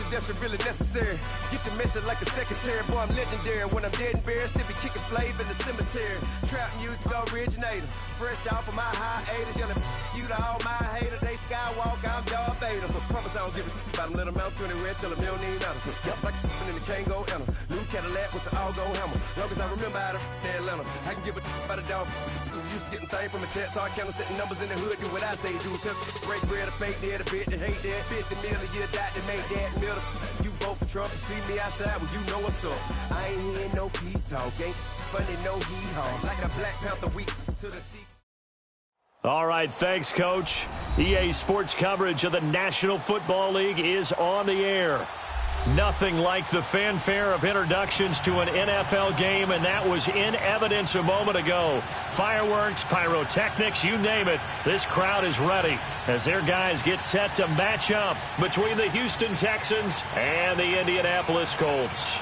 Destined really necessary. Get the message like a secretary. Boy, I'm legendary. When I'm dead and buried, still be kicking flavor in the cemetery. Trap music originator. Fresh off of my hiatus. Yelling you to all my haters. They skywalk, I'm Darth Vader. Promise I don't give a about them. Let them out 20 red till them don't need nothing. Yep, like in the Kango enter. New Cadillac with an all-go hammer. Long as I remember out of Atlanta. I can give a about a dog. Just used to getting things from a text. So I count setting numbers in the hood. Do what I say do. Tell break bread, a fake dead, a bit to hate that. 50 million, you die to make that middle. You vote for Trump, you see me outside, well, you know what's up. I ain't hearing no peace talk, ain't funny, no hee-haw. Like a Black Panther week to the T. All right, thanks, Coach. EA Sports coverage of the National Football League is on the air. Nothing like the fanfare of introductions to an NFL game, and that was in evidence a moment ago. Fireworks, pyrotechnics, you name it. This crowd is ready as their guys get set to match up between the Houston Texans and the Indianapolis Colts.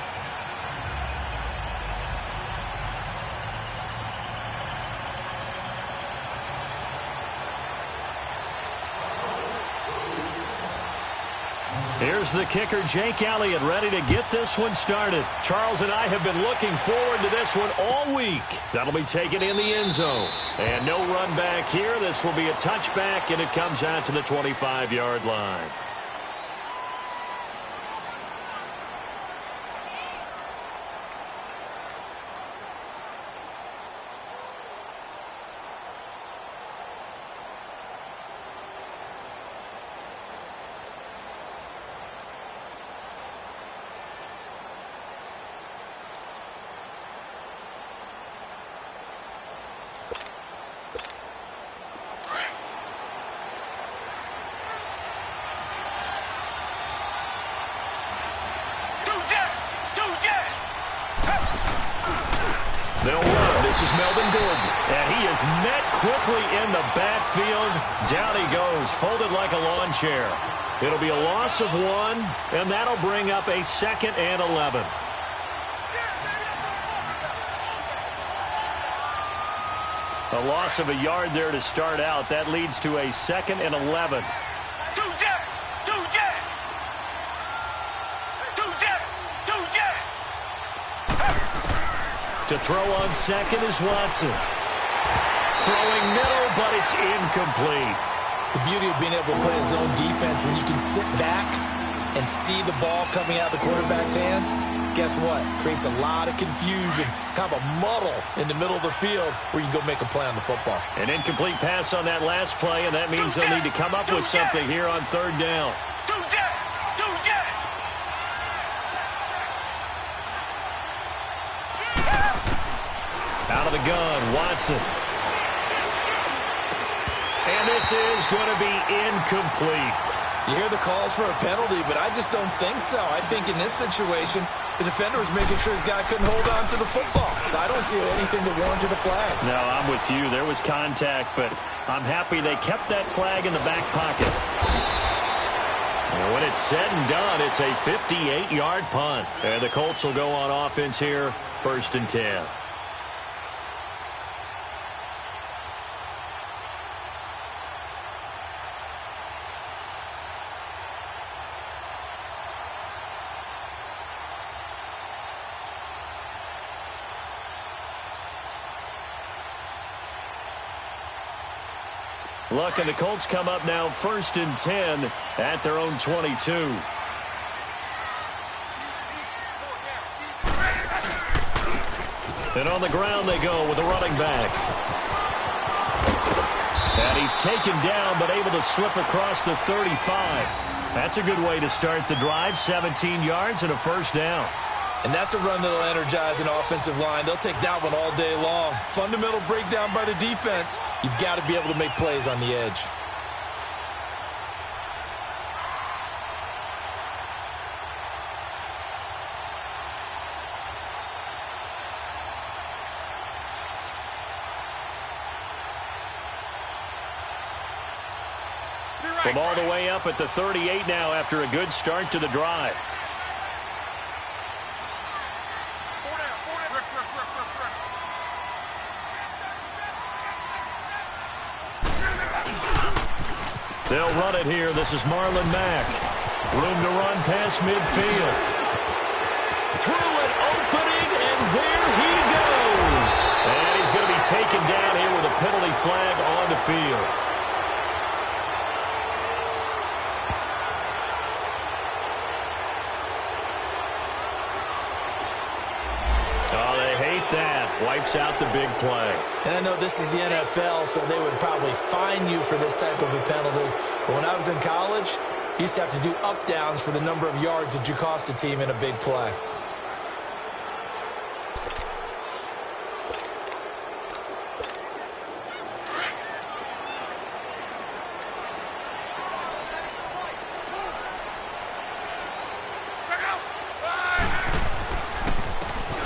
Here's the kicker, Jake Elliott, ready to get this one started. Charles and I have been looking forward to this one all week. That'll be taken in the end zone. And no run back here. This will be a touchback, and it comes out to the 25-yard line. They'll run. This is Melvin Gordon. And he is met quickly in the backfield. Down he goes, folded like a lawn chair. It'll be a loss of 1, and that'll bring up a 2nd and 11. A loss of a yard there to start out. That leads to a 2nd and 11. To throw on second is Watson. Throwing middle, but it's incomplete. The beauty of being able to play a zone defense, when you can sit back and see the ball coming out of the quarterback's hands, guess what? Creates a lot of confusion, kind of a muddle in the middle of the field where you can go make a play on the football. An incomplete pass on that last play, and that means they'll need to come up with something here on 3rd down. Out of the gun, Watson. And this is going to be incomplete. You hear the calls for a penalty, but I just don't think so. I think in this situation, the defender was making sure his guy couldn't hold on to the football. So I don't see anything that warranted a flag. No, I'm with you. There was contact, but I'm happy they kept that flag in the back pocket. And when it's said and done, it's a 58-yard punt. And the Colts will go on offense here, 1st and 10. Look, and the Colts come up now 1st and 10 at their own 22. And on the ground they go with a running back. And he's taken down but able to slip across the 35. That's a good way to start the drive. 17 yards and a 1st down. And that's a run that'll energize an offensive line. They'll take that one all day long. Fundamental breakdown by the defense. You've got to be able to make plays on the edge. From all the way up at the 38 now after a good start to the drive. They'll run it here. This is Marlon Mack. Room to run past midfield. Through an opening, and there he goes. And he's going to be taken down here with a penalty flag on the field. Oh, they hate that. Wipes out the big play. And I know this is the NFL, so they would probably fine you for this type of a penalty. But when I was in college, you used to have to do up-downs for the number of yards that you cost a team in a big play.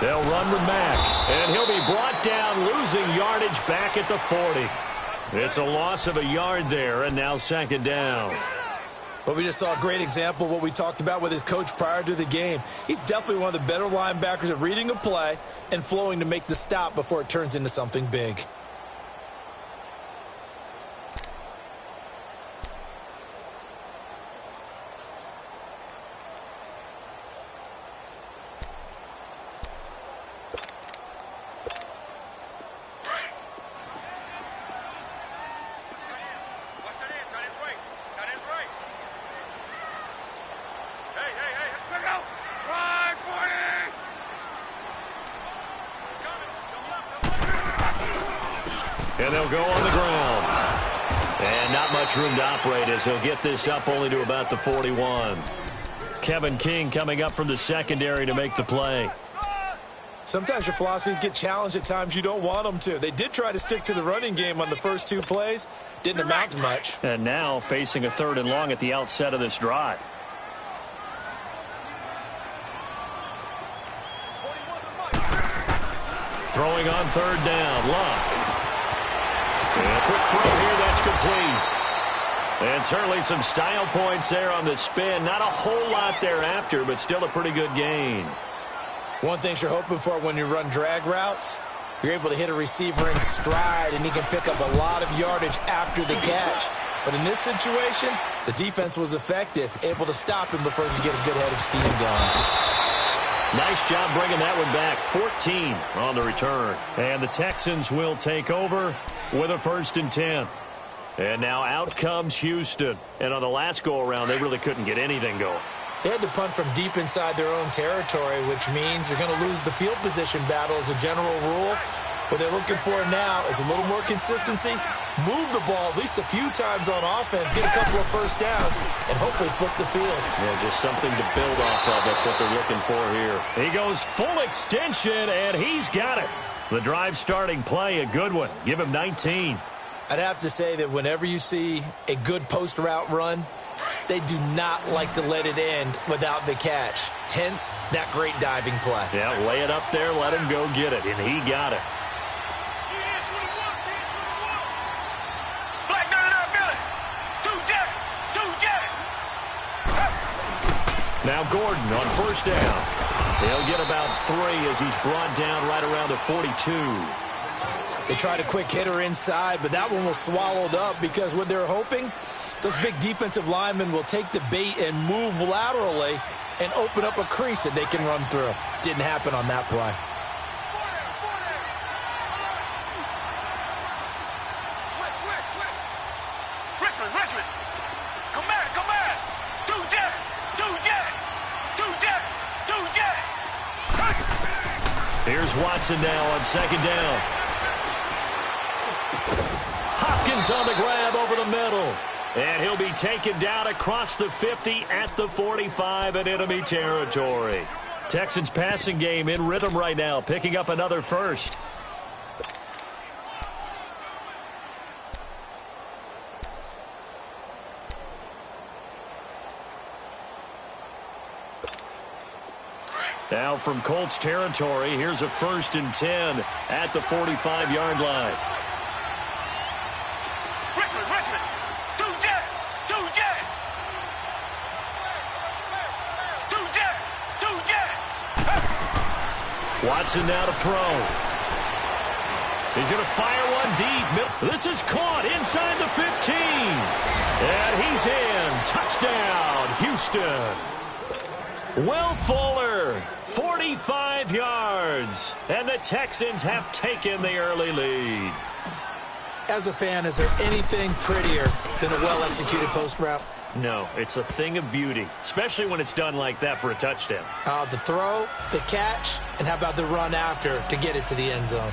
They'll run with Mack, and he'll be brought down, losing yardage back at the 40. It's a loss of a yard there, and now second down. Well, we just saw a great example of what we talked about with his coach prior to the game. He's definitely one of the better linebackers at reading a play and flowing to make the stop before it turns into something big. And they'll go on the ground. And not much room to operate as he'll get this up only to about the 41. Kevin King coming up from the secondary to make the play. Sometimes your philosophies get challenged at times you don't want them to. They did try to stick to the running game on the first two plays. Didn't amount to much. And now facing a 3rd and long at the outset of this drive. Throwing on 3rd down. Luck. And a quick throw here, that's complete. And certainly some style points there on the spin. Not a whole lot thereafter, but still a pretty good gain. One thing you're hoping for when you run drag routes, you're able to hit a receiver in stride, and he can pick up a lot of yardage after the catch. But in this situation, the defense was effective, able to stop him before he could get a good head of steam going. Nice job bringing that one back. 14 on the return. And the Texans will take over with a 1st and 10. And now out comes Houston. And on the last go-around, they really couldn't get anything going. They had to punt from deep inside their own territory, which means you're going to lose the field position battle as a general rule. What they're looking for now is a little more consistency, move the ball at least a few times on offense, get a couple of first downs, and hopefully flip the field. Yeah, just something to build off of. That's what they're looking for here. He goes full extension, and he's got it. The drive starting play, a good one. Give him 19. I'd have to say that whenever you see a good post route run, they do not like to let it end without the catch. Hence, that great diving play. Yeah, lay it up there, let him go get it, and he got it. Now Gordon on 1st down. They'll get about 3 as he's brought down right around the 42. They tried a quick hitter inside, but that one was swallowed up because what they're hoping, those big defensive linemen will take the bait and move laterally and open up a crease that they can run through. Didn't happen on that play. Richmond. Come back. Two jet. Here's Watson now on 2nd down. Hopkins on the grab over the middle. And he'll be taken down across the 50 at the 45 in enemy territory. Texans passing game in rhythm right now, picking up another first. Now from Colts territory, here's a 1st and 10 at the 45-yard line. Richmond. Two jet. Watson now to throw. He's going to fire one deep. This is caught inside the 15. And he's in. Touchdown, Houston. Will Fuller, 45 yards. And the Texans have taken the early lead. As a fan, is there anything prettier than a well-executed post route? No, it's a thing of beauty, especially when it's done like that for a touchdown. The throw, the catch, and how about the run after to get it to the end zone?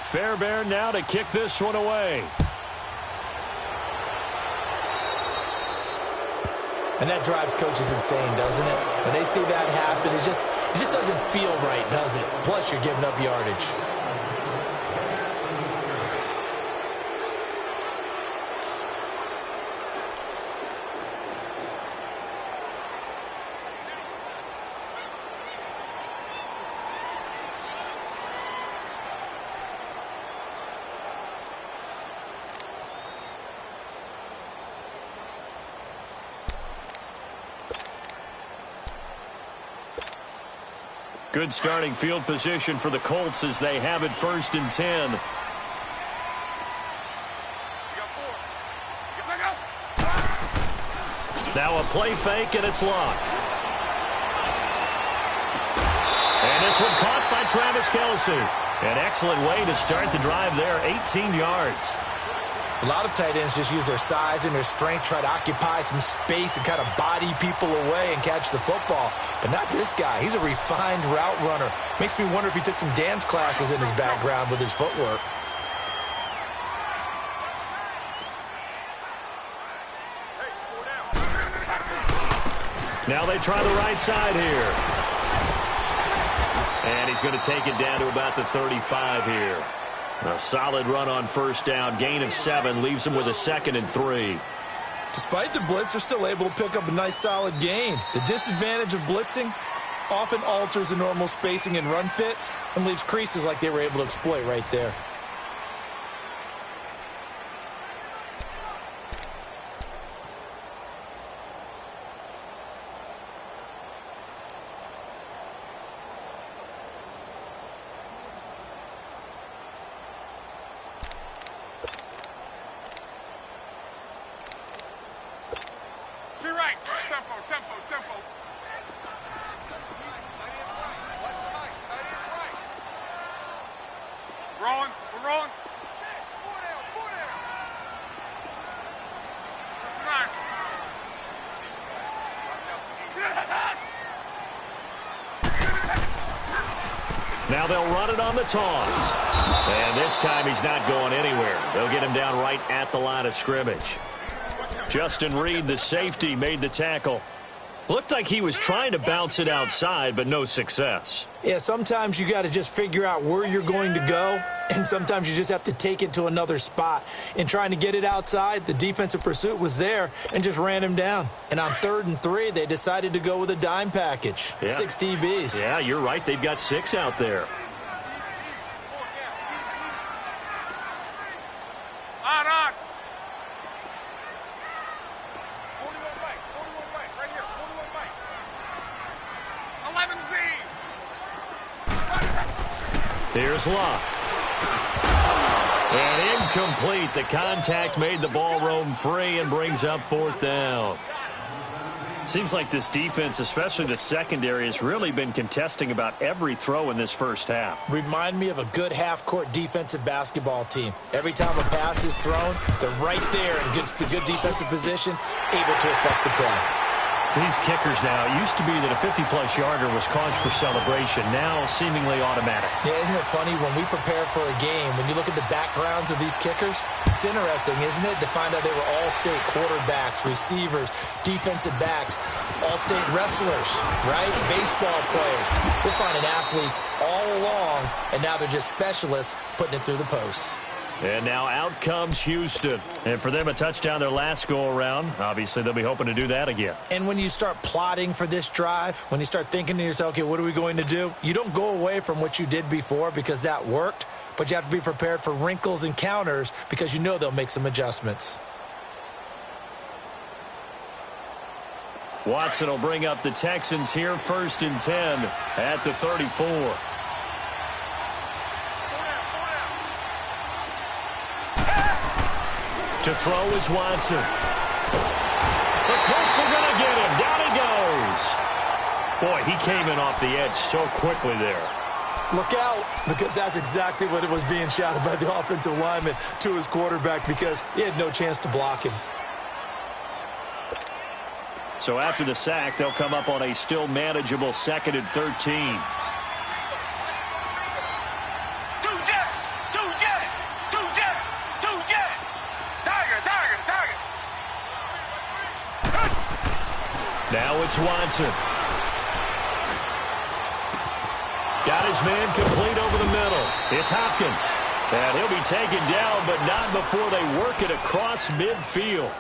Fairbairn now to kick this one away. And that drives coaches insane, doesn't it? When they see that happen, it just doesn't feel right, does it? Plus, you're giving up yardage. Good starting field position for the Colts as they have it 1st and 10. Now a play fake, and it's locked. And this one caught by Travis Kelce. An excellent way to start the drive there, 18 yards. A lot of tight ends just use their size and their strength, try to occupy some space and kind of body people away and catch the football. But not this guy. He's a refined route runner. Makes me wonder if he took some dance classes in his background with his footwork. Now they try the right side here. And he's going to take it down to about the 35 here. A solid run on 1st down. Gain of 7 leaves him with a 2nd and 3. Despite the blitz, they're still able to pick up a nice solid gain. The disadvantage of blitzing often alters the normal spacing and run fits and leaves creases like they were able to exploit right there. Now they'll run it on the toss. And this time he's not going anywhere. They'll get him down right at the line of scrimmage. Justin Reed, the safety, made the tackle. Looked like he was trying to bounce it outside, but no success. Yeah, sometimes you got to just figure out where you're going to go, and sometimes you just have to take it to another spot. In trying to get it outside, the defensive pursuit was there and just ran him down. And on 3rd and 3, they decided to go with a dime package. Yeah. 6 DBs. Yeah, you're right. They've got 6 out there. On. 11Z. Here's Locke. And incomplete. The contact made the ball roam free and brings up 4th down. Seems like this defense, especially the secondary, has really been contesting about every throw in this first half. Remind me of a good half-court defensive basketball team. Every time a pass is thrown, they're right there in good defensive position, able to affect the play. These kickers now, it used to be that a 50-plus yarder was cause for celebration, now seemingly automatic. Yeah, isn't it funny when we prepare for a game, when you look at the backgrounds of these kickers, it's interesting, isn't it, to find out they were all-state quarterbacks, receivers, defensive backs, all-state wrestlers, right? Baseball players. We're finding athletes all along, and now they're just specialists putting it through the posts. And now out comes Houston. And for them, a touchdown their last go-around. Obviously, they'll be hoping to do that again. And when you start plotting for this drive, when you start thinking to yourself, okay, what are we going to do? You don't go away from what you did before because that worked, but you have to be prepared for wrinkles and counters because you know they'll make some adjustments. Watson will bring up the Texans here, 1st and 10 at the 34. To throw is Watson. The Colts are going to get him. Down he goes. Boy, he came in off the edge so quickly there. Look out, because that's exactly what it was being shouted by the offensive lineman to his quarterback because he had no chance to block him. So after the sack, they'll come up on a still manageable 2nd and 13. Now it's Watson. Got his man complete over the middle. It's Hopkins. And he'll be taken down, but not before they work it across midfield.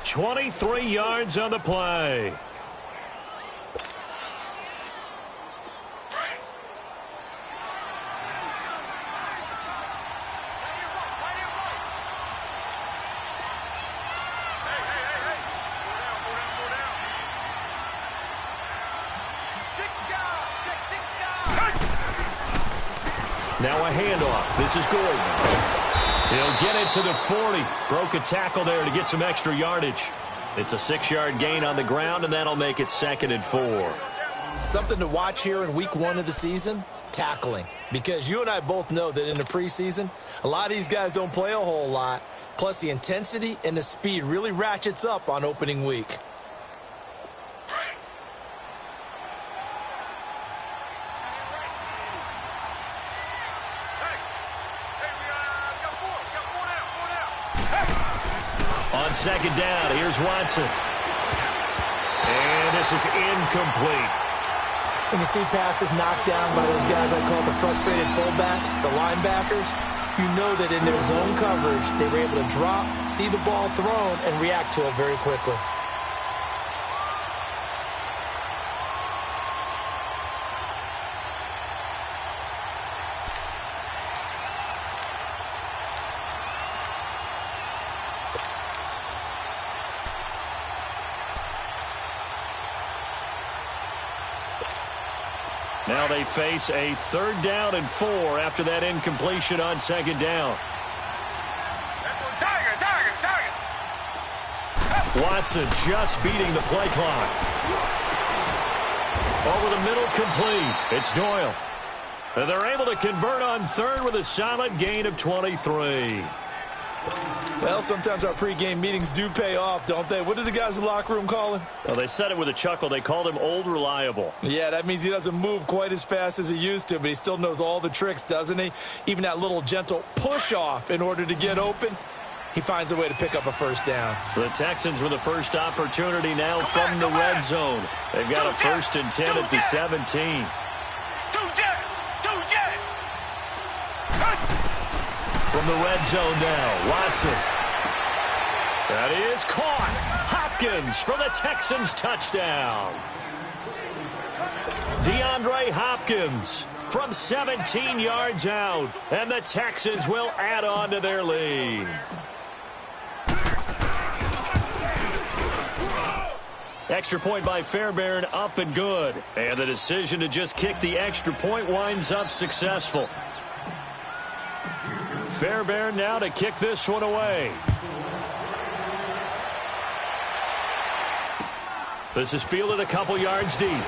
23 yards on the play. Now a handoff. This is Gordon. He'll get it to the 40. Broke a tackle there to get some extra yardage. It's a 6-yard gain on the ground, and that'll make it 2nd and 4. Something to watch here in week 1 of the season, tackling. Because you and I both know that in the preseason, a lot of these guys don't play a whole lot. Plus, the intensity and the speed really ratchets up on opening week. On 2nd down, here's Watson. And this is incomplete. When you see passes knocked down by those guys I call the frustrated fullbacks, the linebackers, you know that in their zone coverage, they were able to drop, see the ball thrown, and react to it very quickly. Now they face a 3rd down and 4 after that incompletion on 2nd down. Watson just beating the play clock. Over the middle, complete. It's Doyle. And they're able to convert on 3rd with a solid gain of 23. Well, sometimes our pregame meetings do pay off, don't they? What did the guys in the locker room call him? Well, they said it with a chuckle. They called him Old Reliable. Yeah, that means he doesn't move quite as fast as he used to, but he still knows all the tricks, doesn't he? Even that little gentle push-off in order to get open, he finds a way to pick up a 1st down. The Texans with the first opportunity now from the red zone. They've got a 1st and 10 at the 17. From the red zone now, Watson. That is caught. Hopkins for the Texans touchdown. DeAndre Hopkins from 17 yards out, and the Texans will add on to their lead. Extra point by Fairbairn, up and good. And the decision to just kick the extra point winds up successful. Fairbairn now to kick this one away. This is fielded a couple yards deep.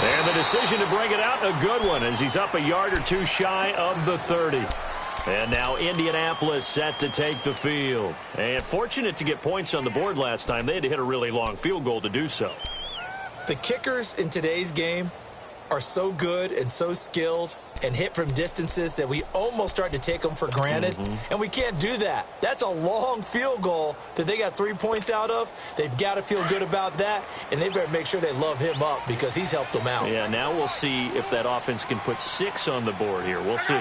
And the decision to bring it out, a good one, as he's up a yard or two shy of the 30. And now Indianapolis set to take the field. And fortunate to get points on the board last time. They had to hit a really long field goal to do so. The kickers in today's game are so good and so skilled and hit from distances that we almost start to take them for granted. And we can't do that. That's a long field goal that they got 3 points out of. They've got to feel good about that, and they better make sure they love him up because he's helped them out. Yeah, now we'll see if that offense can put 6 on the board here. We'll see.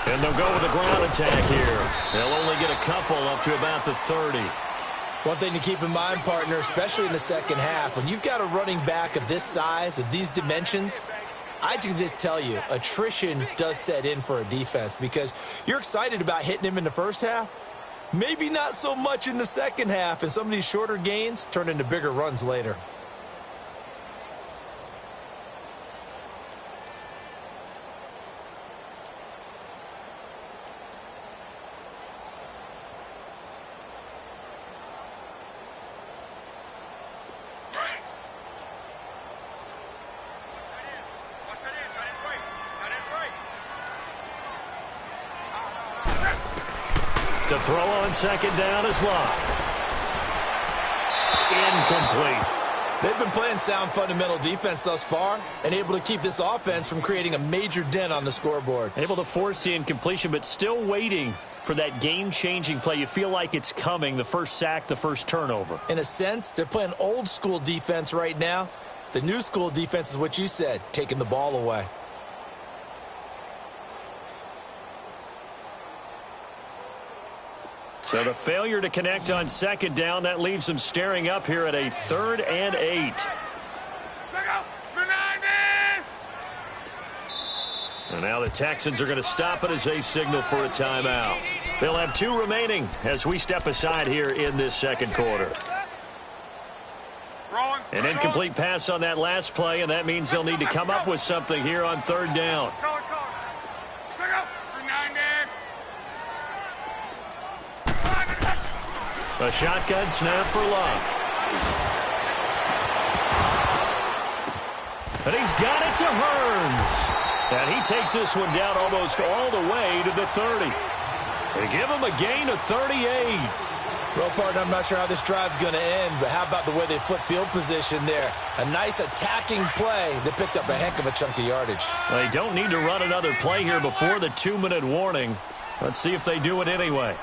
And they'll go with a ground attack here. They'll only get a couple up to about the 30. One thing to keep in mind, partner, especially in the second half, when you've got a running back of this size, of these dimensions, I can just tell you, attrition does set in for a defense because you're excited about hitting him in the first half. Maybe not so much in the second half, and some of these shorter gains turn into bigger runs later. To throw on second down is Locke. Incomplete. They've been playing sound fundamental defense thus far and able to keep this offense from creating a major dent on the scoreboard. Able to force the incompletion, but still waiting for that game-changing play. You feel like it's coming, the first sack, the first turnover. In a sense, they're playing old-school defense right now. The new-school defense is what you said, taking the ball away. So the failure to connect on second down, that leaves them staring up here at a 3rd and 8. And now the Texans are going to stop it as they signal for a timeout. They'll have 2 remaining as we step aside here in this second quarter. An incomplete pass on that last play, and that means they'll need to come up with something here on 3rd down. A shotgun snap for Love. And he's got it to Hearns. And he takes this one down almost all the way to the 30. They give him a gain of 38. Well, partner, I'm not sure how this drive's going to end, but how about the way they flip field position there? A nice attacking play that picked up a heck of a chunk of yardage. They don't need to run another play here before the 2-minute warning. Let's see if they do it anyway.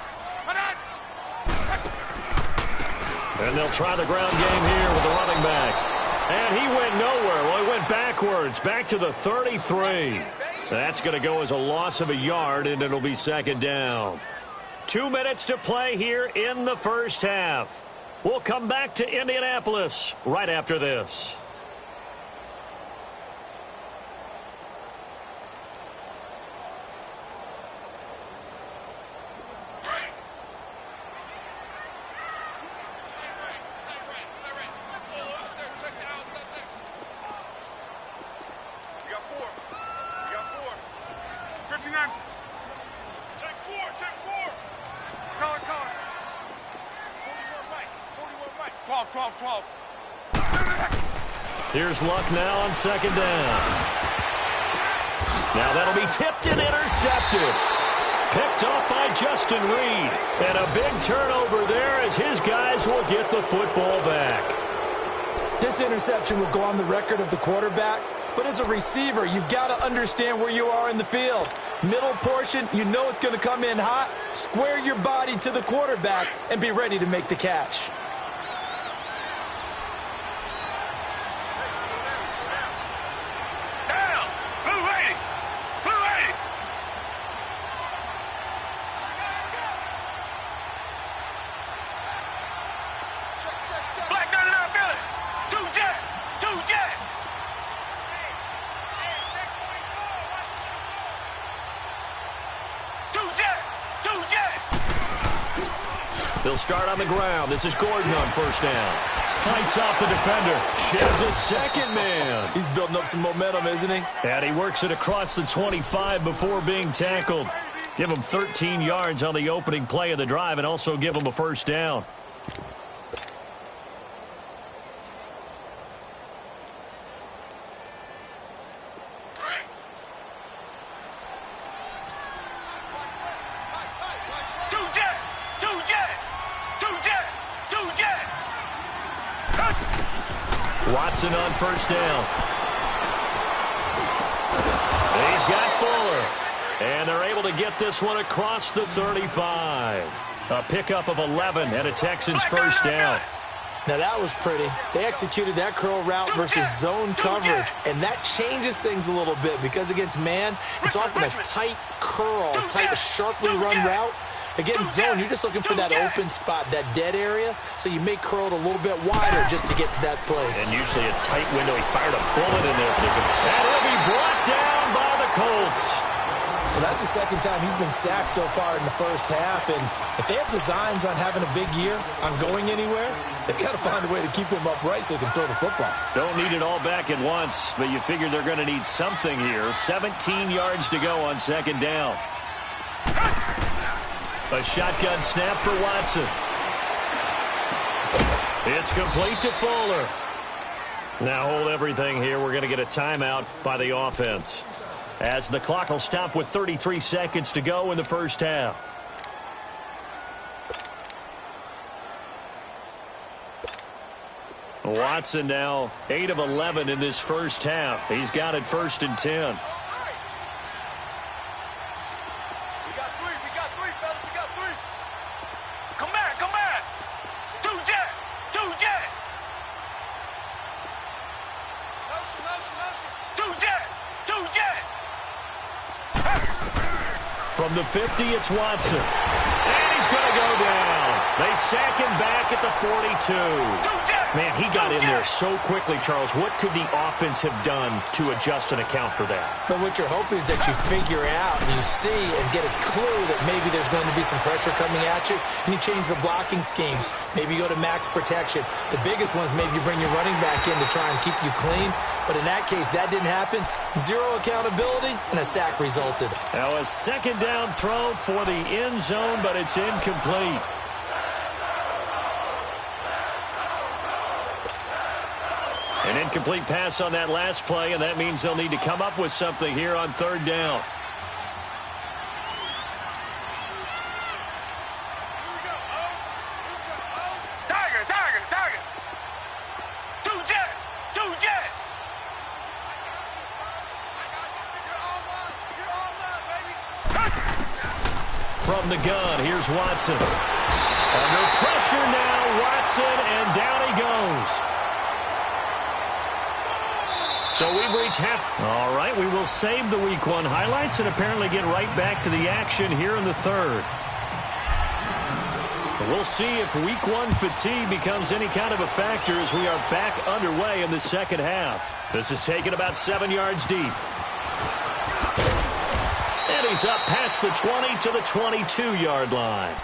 And they'll try the ground game here with the running back. And he went nowhere. Well, he went backwards, back to the 33. That's going to go as a loss of a yard, and it'll be second down. 2 minutes to play here in the first half. We'll come back to Indianapolis right after this. Here's Luck now on second down. Now that'll be tipped and intercepted. Picked off by Justin Reed. And a big turnover there as his guys will get the football back. This interception will go on the record of the quarterback, but as a receiver, you've got to understand where you are in the field. Middle portion, you know it's going to come in hot. Square your body to the quarterback and be ready to make the catch. They'll start on the ground. This is Gordon on first down. Fights off the defender. Sheds a second man. He's building up some momentum, isn't he? And he works it across the 25 before being tackled. Give him 13 yards on the opening play of the drive and also give him a first down. Watson on first down. He's got Fuller. And they're able to get this one across the 35. A pickup of 11 and a Texans first down. Now that was pretty. They executed that curl route versus zone coverage, and that changes things a little bit because against man, it's often a tight curl, tight, sharply run route. Against zone, you're just looking for that open spot, that dead area, so you may curl it a little bit wider just to get to that place. And usually a tight window. He fired a bullet in there. And he'll be brought down by the Colts. Well, that's the second time he's been sacked so far in the first half, and if they have designs on having a big year, on going anywhere, they've got to find a way to keep him upright so they can throw the football. Don't need it all back at once, but you figure they're going to need something here. 17 yards to go on second down. A shotgun snap for Watson. It's complete to Fuller. Now hold everything here. We're going to get a timeout by the offense, as the clock will stop with 33 seconds to go in the first half. Watson now 8 of 11 in this first half. He's got it 1st and 10. From the 50, it's Watson. And he's going to go down. They sack him back at the 42. Man, he got in there so quickly, Charles. What could the offense have done to adjust and account for that? But what you're hoping is that you figure out and you see and get a clue that maybe there's going to be some pressure coming at you, and you change the blocking schemes. Maybe you go to max protection. The biggest one is maybe you bring your running back in to try and keep you clean. But in that case, that didn't happen. Zero accountability, and a sack resulted. Now a second down throw for the end zone, but it's incomplete. An incomplete pass on that last play, and that means they'll need to come up with something here on third down. From the gun, here's Watson. Under pressure now, Watson, and down he goes. So we've reached half. All right, we will save the Week 1 highlights and apparently get right back to the action here in the third. We'll see if Week 1 fatigue becomes any kind of a factor as we are back underway in the second half. This is taken about 7 yards deep. And he's up past the 20 to the 22-yard line.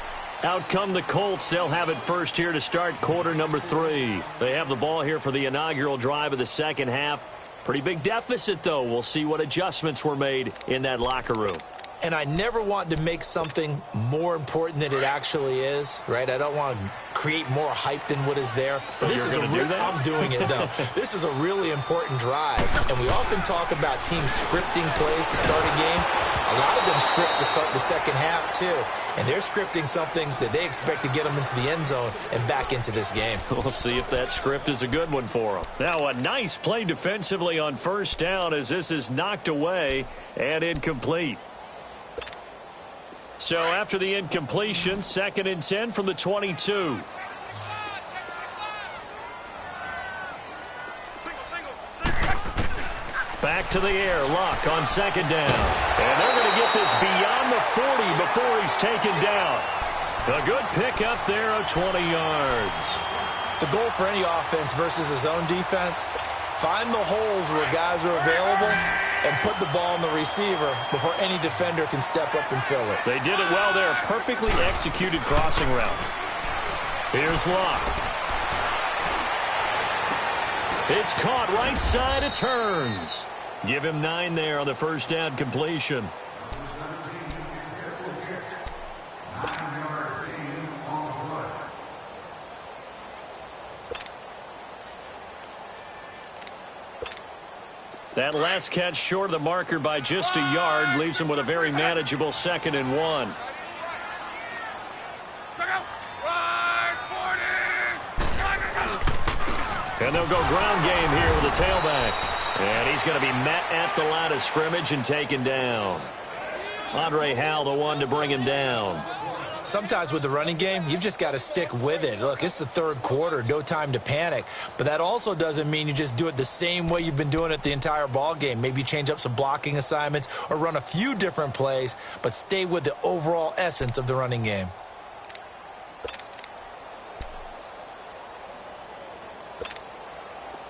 Out come the Colts. They'll have it first here to start quarter number 3. They have the ball here for the inaugural drive of the second half. Pretty big deficit, though. We'll see what adjustments were made in that locker room. And I never want to make something more important than it actually is, right? I don't want to create more hype than what is there. But this is I'm doing it, though. This is a really important drive. And we often talk about teams scripting plays to start a game. A lot of them script to start the second half, too. And they're scripting something that they expect to get them into the end zone and back into this game. We'll see if that script is a good one for them. Now, a nice play defensively on first down as this is knocked away and incomplete. So after the incompletion, 2nd and 10 from the 22. Back to the air, Luck on second down. And they're going to get this beyond the 40 before he's taken down. A good pickup there of 20 yards. The goal for any offense versus a zone defense, find the holes where guys are available and put the ball on the receiver before any defender can step up and fill it. They did it well there. Perfectly executed crossing route. Here's Luck. It's caught right side. It turns. Give him 9 there on the first down completion. That last catch short of the marker by just a yard leaves him with a very manageable 2nd and 1. And they'll go ground game here with the tailback. And he's going to be met at the line of scrimmage and taken down. Andre Howell, the one to bring him down. Sometimes with the running game, you've just got to stick with it. Look, it's the third quarter, no time to panic. But that also doesn't mean you just do it the same way you've been doing it the entire ball game. Maybe change up some blocking assignments or run a few different plays, but stay with the overall essence of the running game.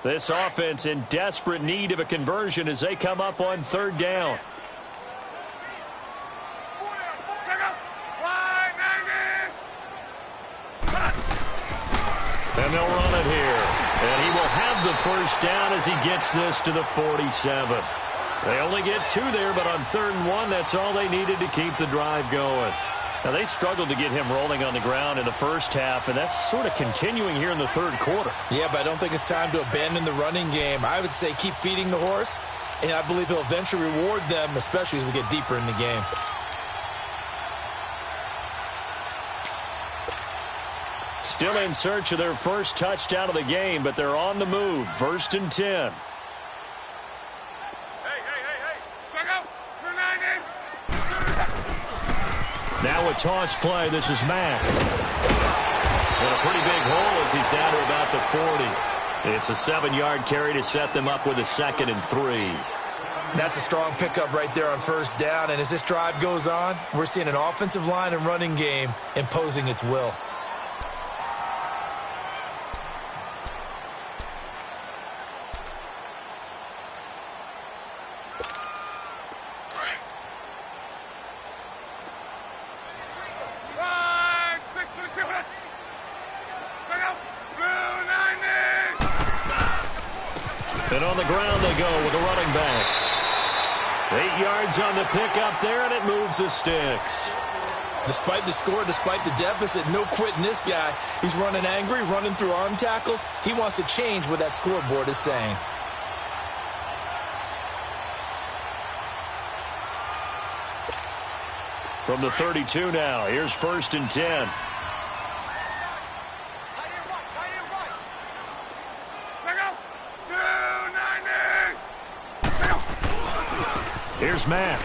This offense in desperate need of a conversion as they come up on third down. And they'll run it here. And he will have the first down as he gets this to the 47. They only get 2 there, but on 3rd and 1, that's all they needed to keep the drive going. Now, they struggled to get him rolling on the ground in the first half, and that's sort of continuing here in the third quarter. Yeah, but I don't think it's time to abandon the running game. I would say keep feeding the horse, and I believe he'll eventually reward them, especially as we get deeper in the game. Still in search of their first touchdown of the game, but they're on the move. 1st and 10. Now a toss play. This is Matt. And a pretty big hole as he's down to about the 40. It's a 7-yard carry to set them up with a 2nd and 3. That's a strong pickup right there on 1st down. And as this drive goes on, we're seeing an offensive line and running game imposing its will. And on the ground they go with the running back. 8 yards on the pickup there, and it moves the sticks. Despite the score, despite the deficit, no quitting this guy. He's running angry, running through arm tackles. He wants to change what that scoreboard is saying. From the 32 now, here's 1st and 10. Here's Matt.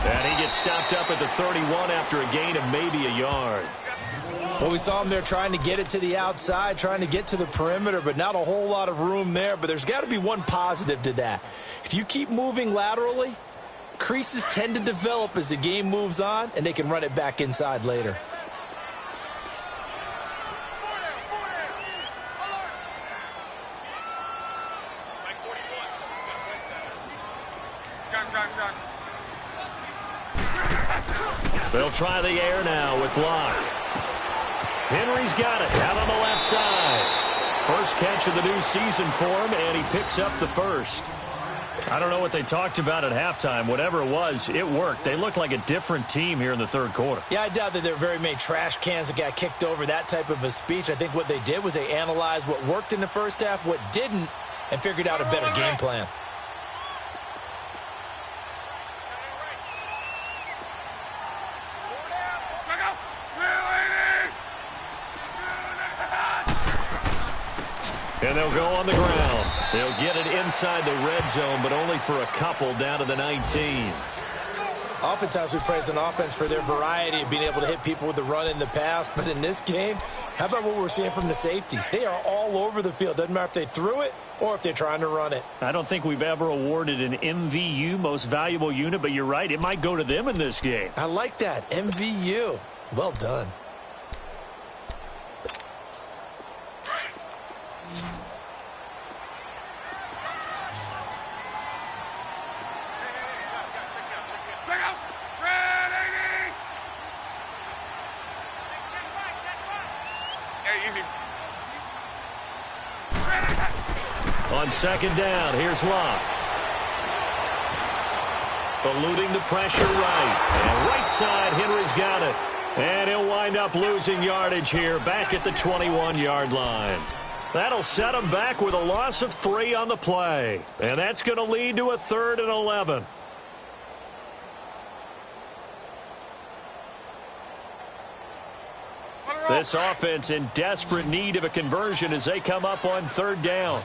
And he gets stopped up at the 31 after a gain of maybe a yard. Well, we saw him there trying to get it to the outside, trying to get to the perimeter, but not a whole lot of room there. But there's got to be one positive to that. If you keep moving laterally, creases tend to develop as the game moves on, and they can run it back inside later. They'll try the air now with Locke. Henry's got it out on the left side. First catch of the new season for him, and he picks up the first. I don't know what they talked about at halftime. Whatever it was, it worked. They look like a different team here in the third quarter. Yeah, I doubt that there were very many trash cans that got kicked over, that type of a speech. I think what they did was they analyzed what worked in the first half, what didn't, and figured out a better game plan. And they'll go on the ground. They'll get it inside the red zone, but only for a couple down to the 19. Oftentimes we praise an offense for their variety of being able to hit people with the run in the past. But in this game, how about what we're seeing from the safeties? They are all over the field. Doesn't matter if they threw it or if they're trying to run it. I don't think we've ever awarded an MVU, most valuable unit, but you're right. It might go to them in this game. I like that. MVU. Well done. On second down, here's Locke. Eluding the pressure right. And right side, Henry's got it. And he'll wind up losing yardage here back at the 21-yard line. That'll set him back with a loss of 3 on the play. And that's going to lead to a 3rd and 11. This offense in desperate need of a conversion as they come up on third down.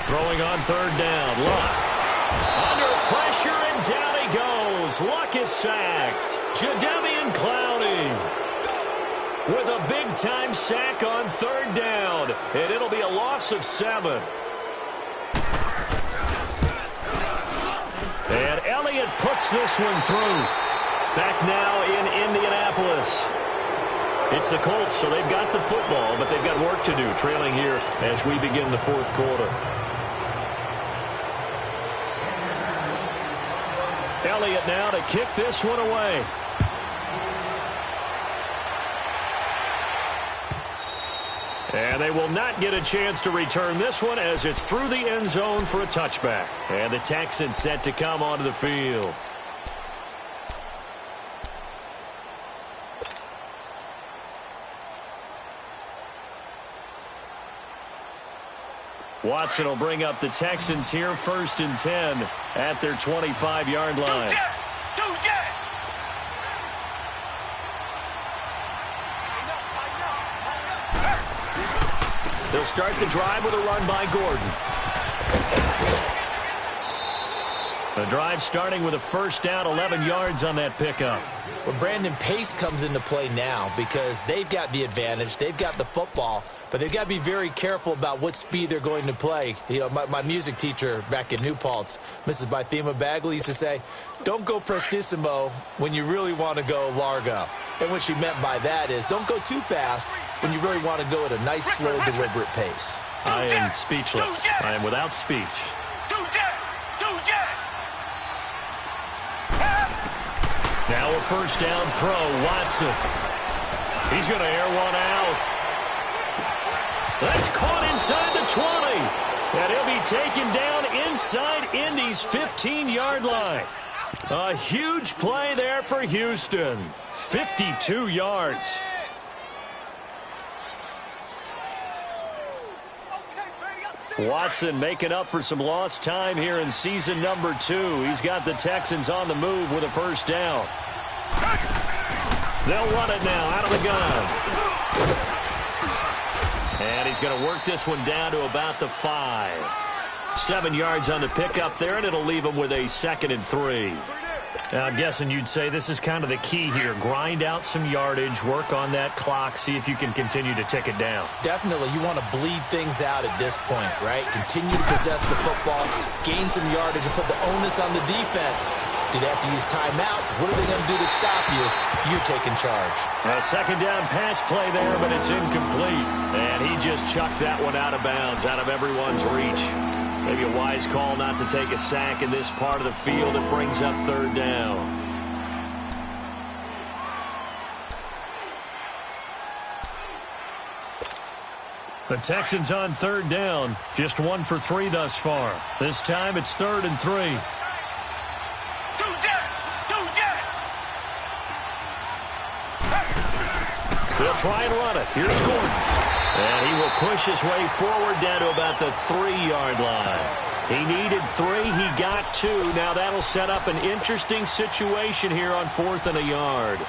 Throwing on third down. Luck. Under pressure, and down he goes. Luck is sacked. Jadeveon Clowney with a big-time sack on third down. And it'll be a loss of 7. And Elliott puts this one through. Back now in Indianapolis. It's the Colts, so they've got the football, but they've got work to do, trailing here as we begin the fourth quarter. Elliott now to kick this one away. And they will not get a chance to return this one as it's through the end zone for a touchback. And the Texans set to come onto the field. Watson will bring up the Texans here, 1st and 10 at their 25-yard line. They'll start the drive with a run by Gordon. The drive starting with a first down, 11 yards on that pickup. Well, Brandon, pace comes into play now because they've got the advantage. They've got the football, but they've got to be very careful about what speed they're going to play. You know, my music teacher back in New Paltz, Mrs. Bythema Bagley, used to say, don't go prestissimo when you really want to go largo. And what she meant by that is don't go too fast when you really want to go at a nice, slow, deliberate pace. I am speechless. I am without speech. Now a first down throw, Watson. He's going to air one out. That's caught inside the 20. And he'll be taken down inside Indy's 15-yard line. A huge play there for Houston. 52 yards. Watson making up for some lost time here in season number 2. He's got the Texans on the move with a first down. They'll run it now out of the gun. And he's going to work this one down to about the 5. 7 yards on the pickup there, and it'll leave him with a 2nd and 3. Now, I'm guessing you'd say this is kind of the key here. Grind out some yardage, work on that clock, see if you can continue to tick it down. Definitely. You want to bleed things out at this point, right? Continue to possess the football, gain some yardage, and put the onus on the defense. Do they have to use timeouts? What are they going to do to stop you? You're taking charge. A second down pass play there, but it's incomplete. And he just chucked that one out of bounds, out of everyone's reach. Maybe a wise call not to take a sack in this part of the field. It brings up third down. The Texans on third down. Just 1 for 3 thus far. This time it's 3rd and 3. They'll try and run it. Here's Gordon. And he will push his way forward down to about the 3-yard line. He needed 3. He got 2. Now that'll set up an interesting situation here on 4th and a yard.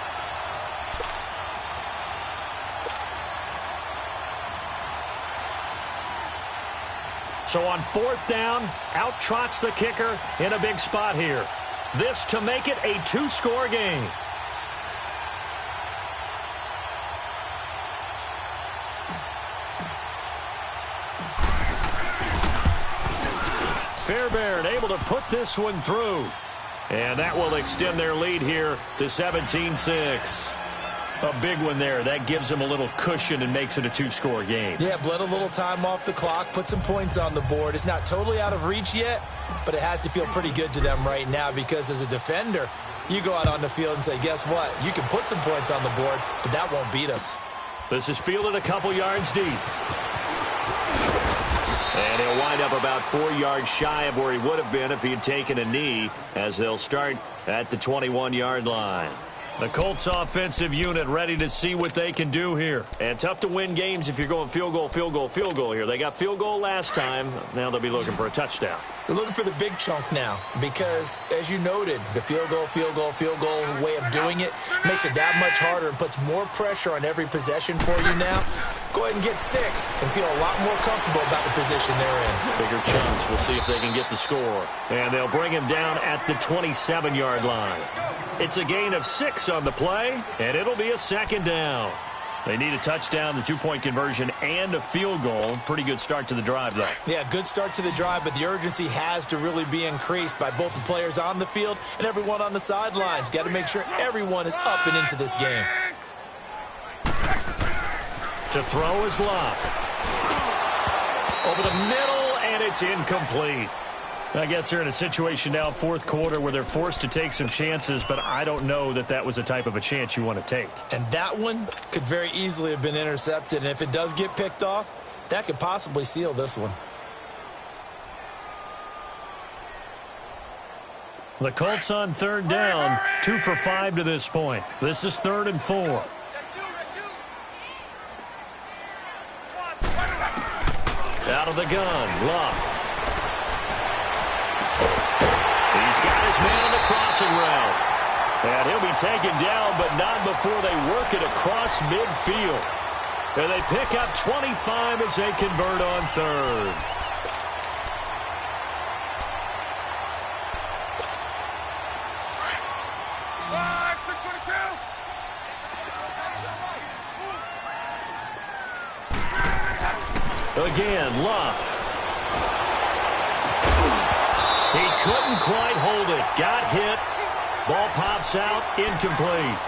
So on 4th down, out trots the kicker in a big spot here. This to make it a 2-score game. Fairbairn able to put this one through. And that will extend their lead here to 17-6. A big one there. That gives them a little cushion and makes it a 2-score game. Yeah, bled a little time off the clock, put some points on the board. It's not totally out of reach yet, but it has to feel pretty good to them right now because as a defender, you go out on the field and say, guess what? You can put some points on the board, but that won't beat us. This is fielded a couple yards deep. And he'll wind up about 4 yards shy of where he would have been if he had taken a knee, as they'll start at the 21-yard line. The Colts offensive unit ready to see what they can do here. And tough to win games if you're going field goal, field goal, field goal here. They got field goal last time. Now they'll be looking for a touchdown. They're looking for the big chunk now because, as you noted, the field goal way of doing it makes it that much harder and puts more pressure on every possession for you now. Go ahead and get 6 and feel a lot more comfortable about the position they're in. Bigger chunks. We'll see if they can get the score. And they'll bring him down at the 27-yard line. It's a gain of 6 on the play, and it'll be a 2nd down. They need a touchdown, the 2-point conversion, and a field goal. Pretty good start to the drive, though. Yeah, good start to the drive, but the urgency has to really be increased by both the players on the field and everyone on the sidelines. Got to make sure everyone is up and into this game. To throw is Locke. Over the middle, and it's incomplete. I guess they're in a situation now, 4th quarter, where they're forced to take some chances, but I don't know that that was the type of a chance you want to take. And that one could very easily have been intercepted, and if it does get picked off, that could possibly seal this one. The Colts on 3rd down, 2 for 5 to this point. This is 3rd and 4. Out of the gun, Locke. He's got his man on the crossing route. And he'll be taken down, but not before they work it across midfield. And they pick up 25 as they convert on 3rd. Again, Locke. He couldn't quite hold it. Got hit. Ball pops out. Incomplete.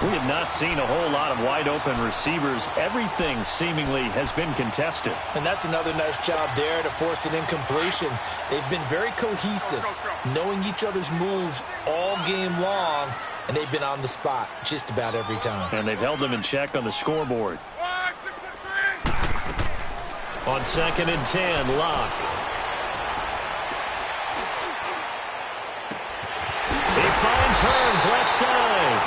We have not seen a whole lot of wide-open receivers. Everything seemingly has been contested. And that's another nice job there to force an incompletion. They've been very cohesive, knowing each other's moves all game long, and they've been on the spot just about every time. And they've held them in check on the scoreboard. On 2nd and 10, Locke. He finds Hearns left side.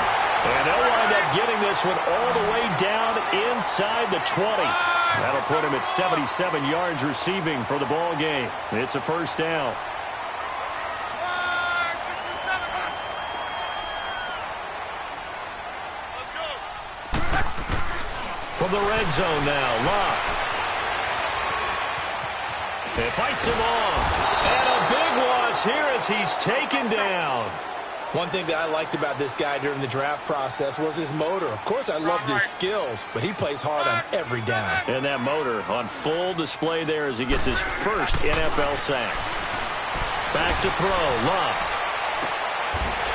And they'll wind up getting this one all the way down inside the 20. That'll put him at 77 yards receiving for the ball game. It's a 1st down. From the red zone now, Locke. He fights him off. And a big loss here as he's taken down. One thing that I liked about this guy during the draft process was his motor. Of course, I loved his skills, but he plays hard on every down. And that motor on full display there as he gets his first NFL sack. Back to throw, Locke.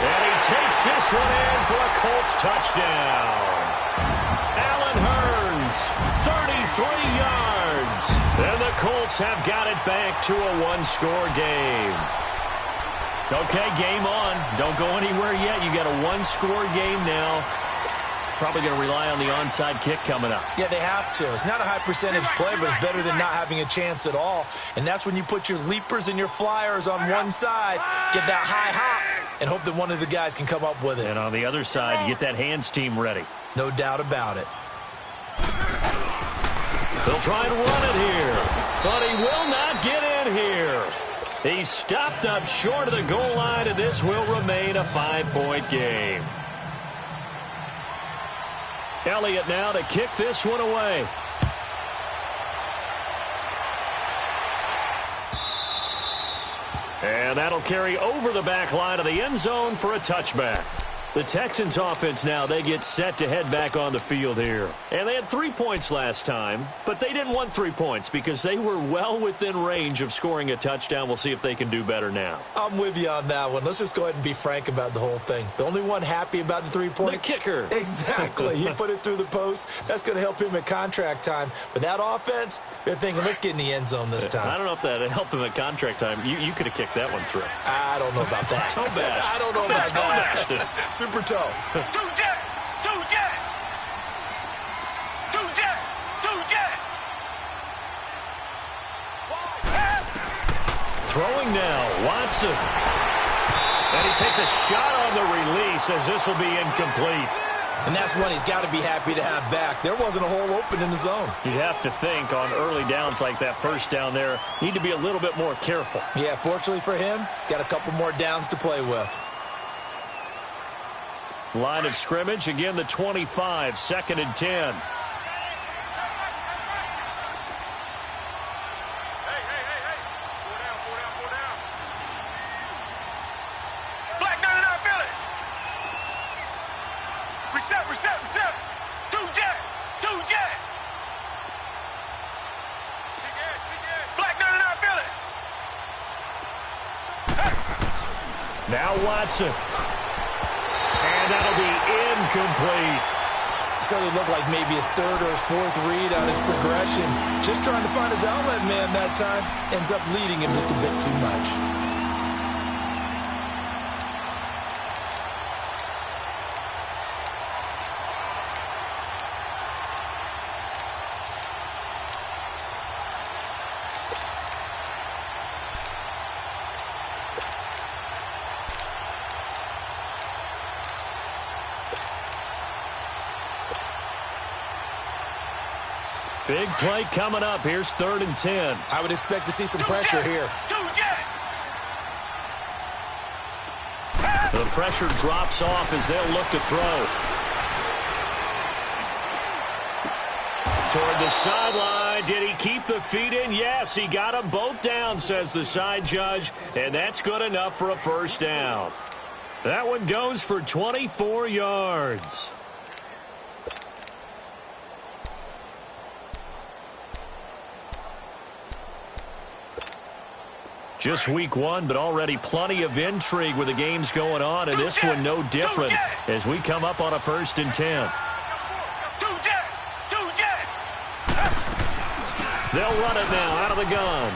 And he takes this one in for a Colts touchdown. Allen Hearns, 33 yards. And the Colts have got it back to a 1-score game. Okay, game on. Don't go anywhere yet. You got a 1-score game now. Probably going to rely on the onside kick coming up. Yeah, they have to. It's not a high percentage play, but it's better than not having a chance at all. And that's when you put your leapers and your flyers on one side, get that high hop, and hope that one of the guys can come up with it. And on the other side, you get that hands team ready. No doubt about it. They'll try and run it here, but he will not get in here. He's stopped up short of the goal line, and this will remain a 5-point game. Elliott now to kick this one away. And that'll carry over the back line of the end zone for a touchback. The Texans offense now, they get set to head back on the field here. And they had 3 points last time, but they didn't want 3 points because they were well within range of scoring a touchdown. We'll see if they can do better now. I'm with you on that one. Let's just go ahead and be frank about the whole thing. The only one happy about the 3-point. The kicker. Exactly. He put it through the post. That's going to help him at contract time. But that offense, they're thinking, let's get in the end zone this time. I don't know if that helped him at contract time. You could have kicked that one through. I don't know about that. Toe bash. I don't know about that. Super toe. Do that! Do that! Do that! Do that! Throwing now, Watson. And he takes a shot on the release as this will be incomplete. And that's one he's got to be happy to have back. There wasn't a hole open in the zone. You'd have to think on early downs like that first down there, need to be a little bit more careful. Yeah, fortunately for him, got a couple more downs to play with. Line of scrimmage, again the 25, 2nd and 10. Now Watson. And that'll be incomplete. Certainly looked like maybe his third or his fourth read on his progression. Just trying to find his outlet man that time. Ends up leading him just a bit too much. Big play coming up. Here's 3rd and 10. I would expect to see some pressure here. The pressure drops off as they'll look to throw. Toward the sideline. Did he keep the feet in? Yes, he got them both down, says the side judge. And that's good enough for a first down. That one goes for 24 yards. Just week 1, but already plenty of intrigue with the games going on, and this one no different as we come up on a 1st and 10. They'll run it now out of the gun.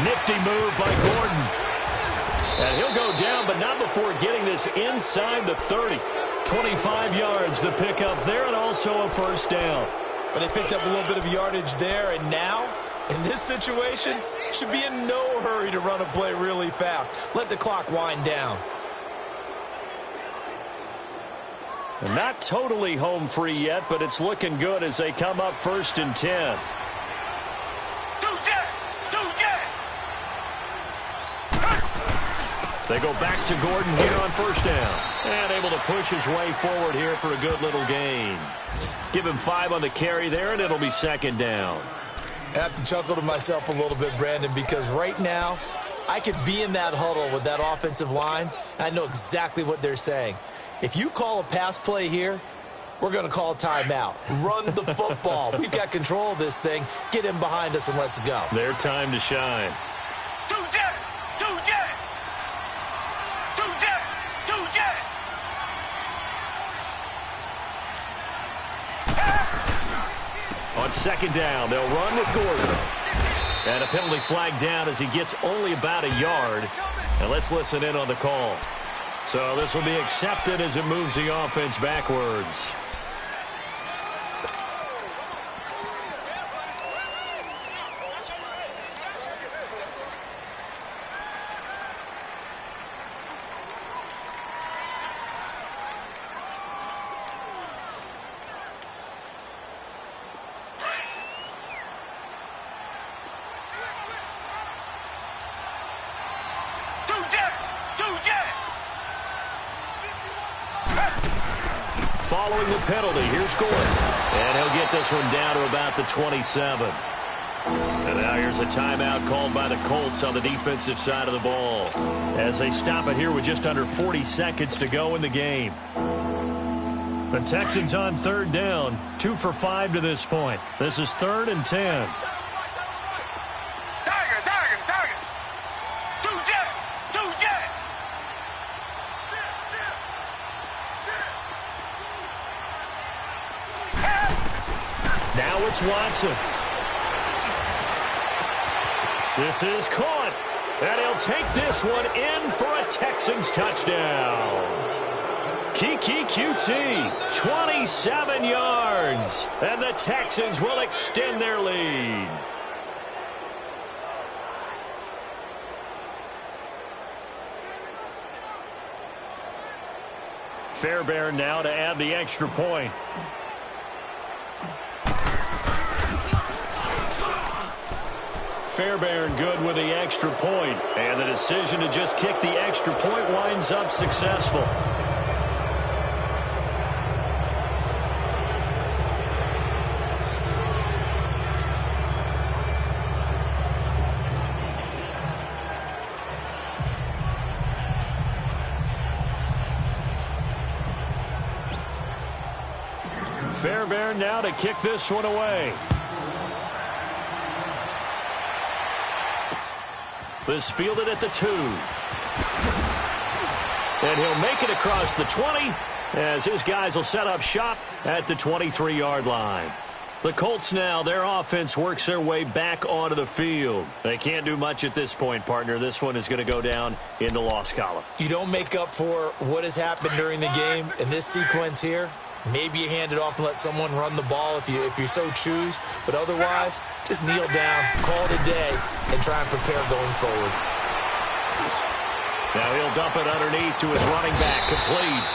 Nifty move by Gordon. And he'll go down, but not before getting this inside the 30. 25 yards the pickup there, and also a first down. But they picked up a little bit of yardage there, and now, in this situation, should be in no hurry to run a play really fast. Let the clock wind down. And not totally home free yet, but it's looking good as they come up 1st and 10. They go back to Gordon here on first down. And able to push his way forward here for a good little gain. Give him 5 on the carry there, and it'll be 2nd down. I have to chuckle to myself a little bit, Brandon, because right now, I could be in that huddle with that offensive line. I know exactly what they're saying. If you call a pass play here, we're going to call a timeout. Run the football. We've got control of this thing. Get him behind us and let's go. Their time to shine. On 2nd down, they'll run with Gordon. And a penalty flag down as he gets only about a yard. And let's listen in on the call. So this will be accepted as it moves the offense backwards. Following the penalty, here's Gordon. And he'll get this one down to about the 27. And now here's a timeout called by the Colts on the defensive side of the ball, as they stop it here with just under 40 seconds to go in the game. The Texans on 3rd down, 2 for 5 to this point. This is 3rd and 10. Now it's Watson. This is caught. And he'll take this one in for a Texans touchdown. Kiki QT, 27 yards. And the Texans will extend their lead. Fairbairn now to add the extra point. Fairbairn good with the extra point, and the decision to just kick the extra point winds up successful. Fairbairn now to kick this one away. This fielded at the 2. And he'll make it across the 20 as his guys will set up shop at the 23-yard line. The Colts now, their offense works their way back onto the field. They can't do much at this point, partner. This one is going to go down in the loss column. You don't make up for what has happened during the game in this sequence here. Maybe you hand it off and let someone run the ball if you so choose. But otherwise, just kneel down, call it a day, and try and prepare going forward. Now he'll dump it underneath to his running back, complete.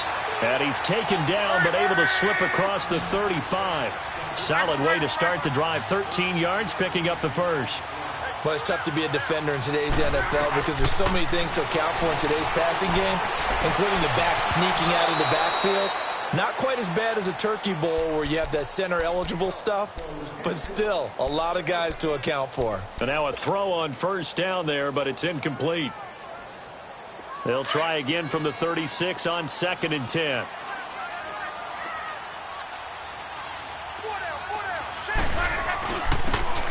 And he's taken down but able to slip across the 35. Solid way to start the drive. 13 yards, picking up the first. Well, it's tough to be a defender in today's NFL because there's so many things to account for in today's passing game, including the back sneaking out of the backfield. Not quite as bad as a turkey bowl where you have that center-eligible stuff, but still a lot of guys to account for. And now a throw on first down there, but it's incomplete. They'll try again from the 36 on 2nd and 10.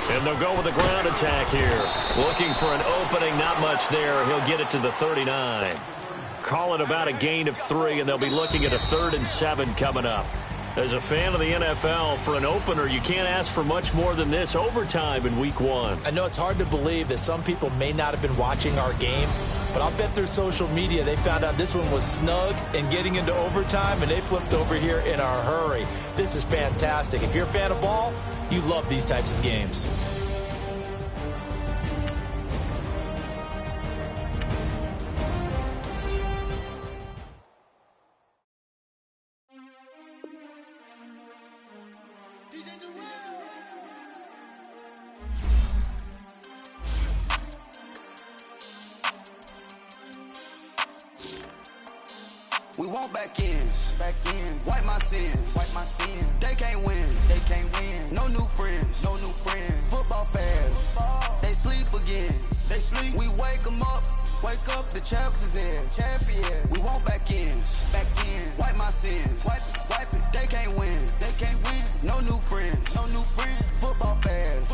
And they'll go with a ground attack here. Looking for an opening, not much there. He'll get it to the 39. Call it about a gain of 3, and they'll be looking at a 3rd and 7 coming up. As a fan of the NFL, for an opener, you can't ask for much more than this. Overtime in week 1. I know it's hard to believe that some people may not have been watching our game, but I'll bet through social media they found out this one was snug and getting into overtime, and they flipped over here in a hurry. This is fantastic. If you're a fan of ball, you love these types of games. We want back ends. Wipe my sins. They can't win. No new friends. Football fans. They sleep again. We wake them up. Wake up, the champs is in. Champion. We want back ends. Wipe my sins. Wipe it. They can't win. No new friends. Football fans.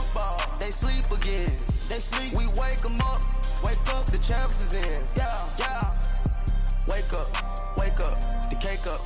They sleep again. We wake them up. Wake up, the champs is in. Yeah. Wake up, the cake up,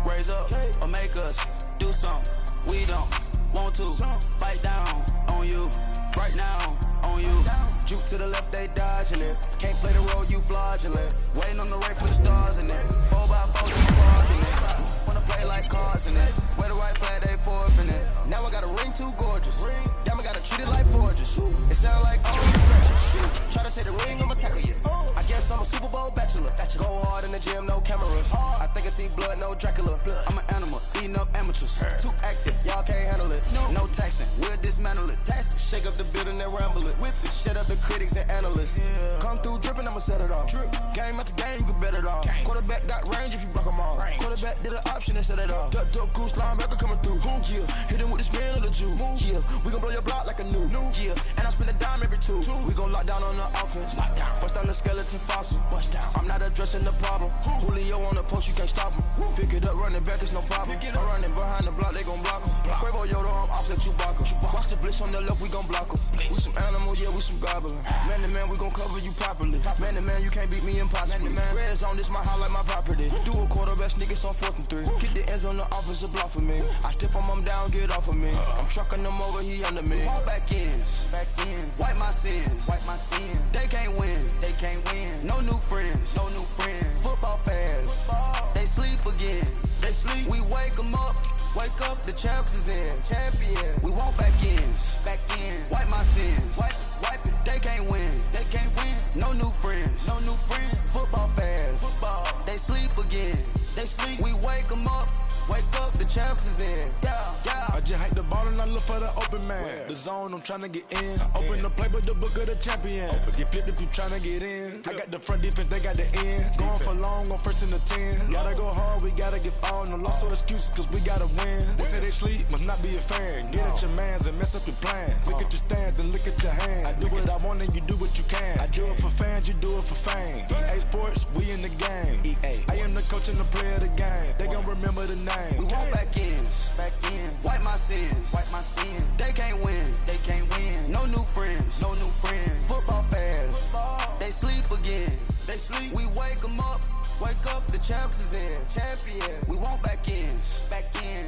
raise up, or make us do something we don't want to. Bite down on you, right now on you. Juke to the left, they dodging it. Can't play the role, you fraudulent. Waiting on the race for the stars in it. 4x4, you sparking it. Wanna play like cars in it. Wear the white flag, they forfeit it. Now I got a ring too gorgeous. Damn, I gotta treat it like forges. It sound like all these scratches. Try to take the ring, I'ma tackle you. I guess I'm a Super Bowl bachelor. Go hard in the gym, no cameras. I think I see blood, no Dracula. I'm an animal, eating up amateurs. Too active, y'all can't handle it. No taxing, we'll dismantle it. Shake up the building and ramble it. Whip it, shut up the critics and analysts. Come through dripping, I'ma set it off. Game after game, you can bet it off. Quarterback got range if you block them all. Quarterback did an option and set it off. Duck, goose, linebacker coming through. Yeah, hit him with the spin of the Jew. Yeah, we gon' blow your block like a new. Yeah, and I spend a dime every 2. We gon' lock down on the offense. Bust down the skeleton fossil. I'm not addressing the problem. Julio on the post, you can't stop him. Pick it up, running back, it's no problem. I'm running behind the block, they gon' block him. Quavo Yoda, I'm offset Chewbacca. Watch the blitz on the left, we gon' block him. We some animal, yeah, we some goblin. Man to man, we gon' cover you properly. Man to man, you can't beat me impossibly. Red zone, this my highlight, my property. Do a quarterback sneak, it's on 4th and 3. Get the ends on the offensive block for me. I step on him down, get off of me. I'm trucking him over, he under me. Back ends. Wipe my sins. They can't win. No new friends. Football fans. They sleep again. We wake them up. Wake up, the champs is in. Champion. We want back ends. Back in. Wipe my sins. Wipe it. They can't win. They can't win. No new friends. No new friends. Football fans. Football. They sleep again. They sleep. We wake them up. Wake up, the champs is in. Yeah. I just hike the ball and I look for the open man. Where? The zone, I'm trying to get in. Open the playbook, the book of the champion. Get flipped if you trying to get in. I got the front defense, they got the end. Going for long, on first and the 10. Gotta go hard, we gotta give all. No loss or excuses, cause we gotta win. They say they sleep, must not be a fan. Get at your mans and mess up your plan. Look at your stands and look at your hands. I do what I want and you do what you can. I do it for fans, you do it for fame. EA Sports, we in the game. I am the coach and the player of the game. They gon' remember the name. We want back ends. Wipe my sins. They can't win. They can't win. No new friends. No new friends. Football fans. They sleep again. They sleep. We wake them up. Wake up, the champs is in. Champion. We want back ends.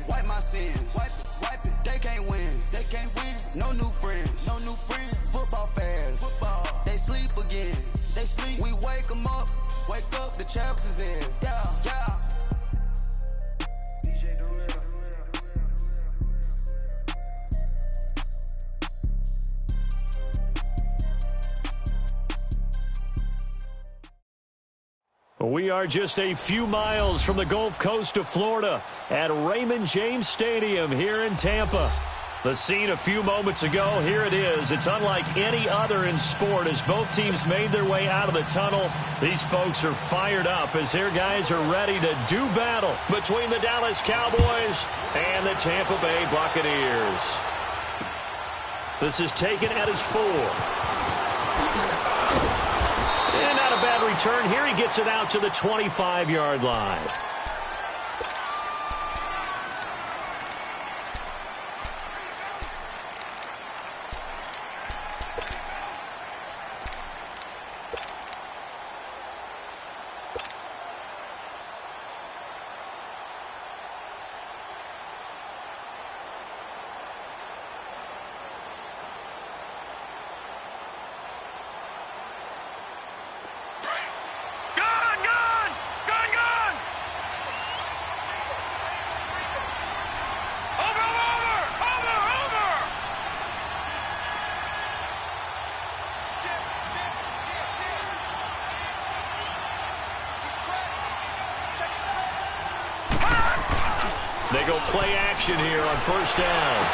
Wipe my sins. Wipe it. They can't win. They can't win. No new friends. No new friends. Football fans. They sleep again. They sleep. We wake them up. Wake up, the champs is in. Yeah. We are just a few miles from the Gulf Coast of Florida at Raymond James Stadium here in Tampa. The scene a few moments ago, here it is. It's unlike any other in sport as both teams made their way out of the tunnel. These folks are fired up as their guys are ready to do battle between the Dallas Cowboys and the Tampa Bay Buccaneers. This is taken at his 4. And not a bad return here. He gets it out to the 25-yard line. They go play action here on first down.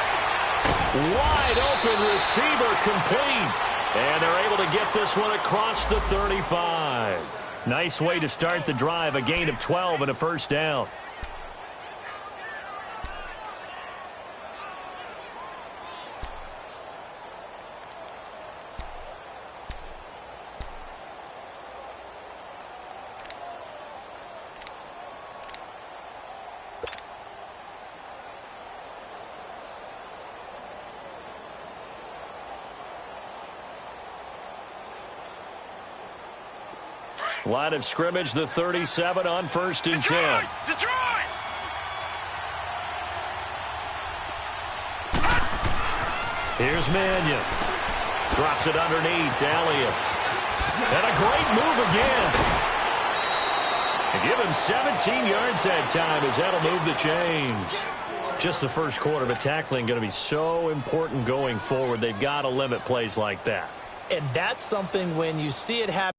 Wide open receiver complete. And they're able to get this one across the 35. Nice way to start the drive. A gain of 12 and a first down. Line of scrimmage, the 37 on first and 10. Detroit! Here's Mannion. Drops it underneath to Elliott. And a great move again. And give him 17 yards that time as that'll move the chains. Just the first quarter, but tackling going to be so important going forward. They've got to limit plays like that. And that's something when you see it happen.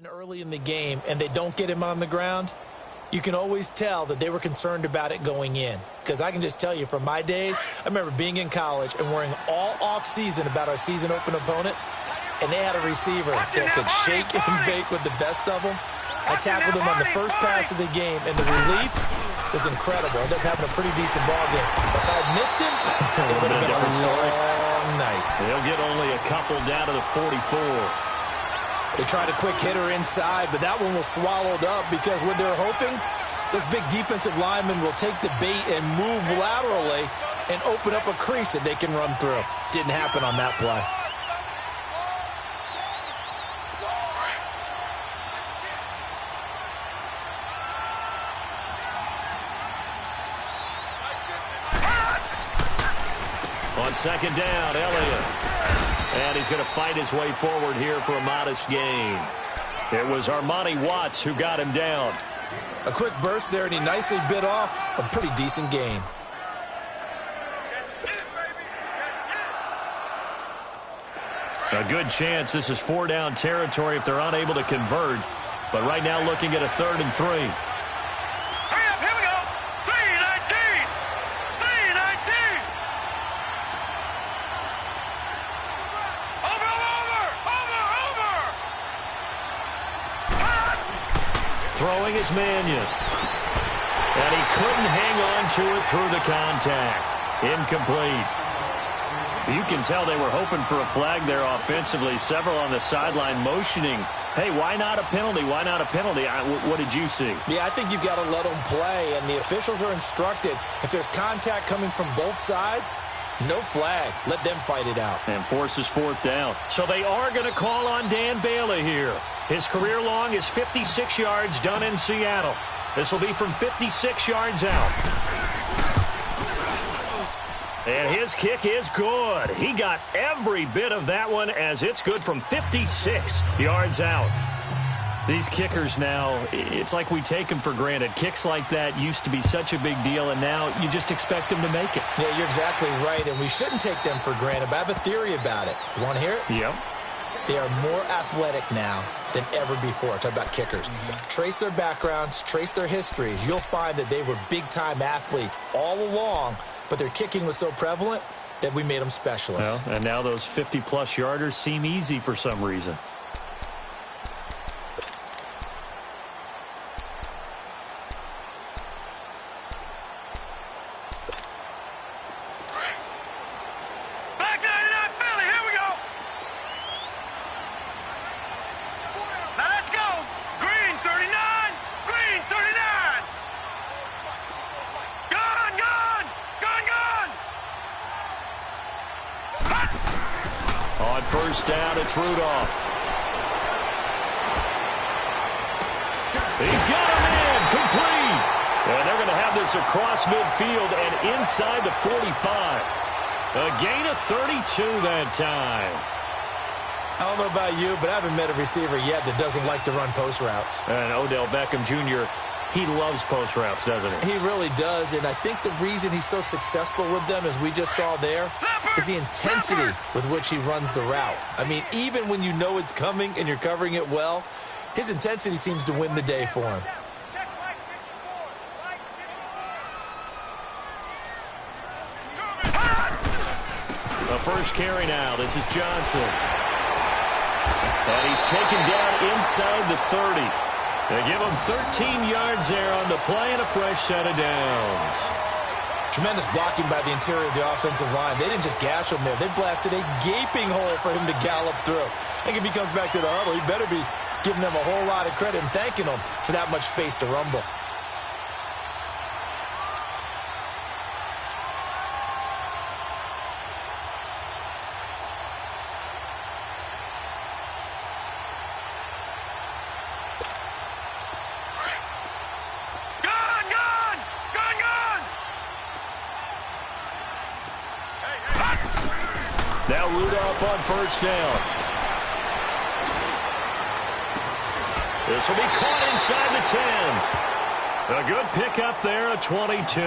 Early in the game and they don't get him on the ground, you can always tell that they were concerned about it going in. Because I can just tell you from my days, I remember being in college and worrying all off season about our season open opponent, and they had a receiver that could shake and bake with the best of them. I tackled him on the first pass of the game, and the relief was incredible. I ended up having a pretty decent ball game. If I had missed him, it would have been a long night. They'll get only a couple down to the 44. They tried a quick hitter inside, but that one was swallowed up because when they're hoping, those big defensive linemen will take the bait and move laterally and open up a crease that they can run through. Didn't happen on that play. On second down, Elliott. And he's going to fight his way forward here for a modest gain. It was Armani Watts who got him down. A quick burst there, and he nicely bit off a pretty decent gain. A good chance this is 4-down territory if they're unable to convert. But right now looking at a 3rd and 3. Hurry up, here we go. 3-19. 3-19. Over. Throwing is Mannion. And he couldn't hang on to it through the contact. Incomplete. You can tell they were hoping for a flag there offensively. Several on the sideline motioning, hey, why not a penalty? Why not a penalty? What did you see? Yeah, I think you've got to let them play, and the officials are instructed. If there's contact coming from both sides, no flag. Let them fight it out. And forces 4th down. So they are going to call on Dan Bailey here. His career long is 56 yards done in Seattle. This will be from 56 yards out. And his kick is good. He got every bit of that one as it's good from 56 yards out. These kickers now, it's like we take them for granted. Kicks like that used to be such a big deal, and now you just expect them to make it. Yeah, you're exactly right, and we shouldn't take them for granted, but I have a theory about it. You want to hear it? Yep. They are more athletic now than ever before. Talk about kickers. Trace their backgrounds, trace their histories. You'll find that they were big-time athletes all along, but their kicking was so prevalent that we made them specialists. Well, and now those 50-plus yarders seem easy for some reason. Back 99 Philly, here we go. Now let's go. Green 39. Green 39. Gone, gone. Gone, gone. On first down, it's Rudolph. He's got him in, complete. And they're going to have this across midfield and inside the 45. A gain of 32 that time. I don't know about you, but I haven't met a receiver yet that doesn't like to run post routes. And Odell Beckham Jr., he loves post routes, doesn't he? He really does, and I think the reason he's so successful with them, as we just saw there, is the intensity with which he runs the route. I mean, even when you know it's coming and you're covering it well, his intensity seems to win the day for him. The first carry now. This is Johnson. And he's taken down inside the 30. They give him 13 yards there on the play and a fresh set of downs. Tremendous blocking by the interior of the offensive line. They didn't just gash him there. They blasted a gaping hole for him to gallop through. I think if he comes back to the huddle, he better be giving them a whole lot of credit and thanking them for that much space to rumble. Now Rudolph on first down. This will be caught inside the 10. A good pickup there at 22.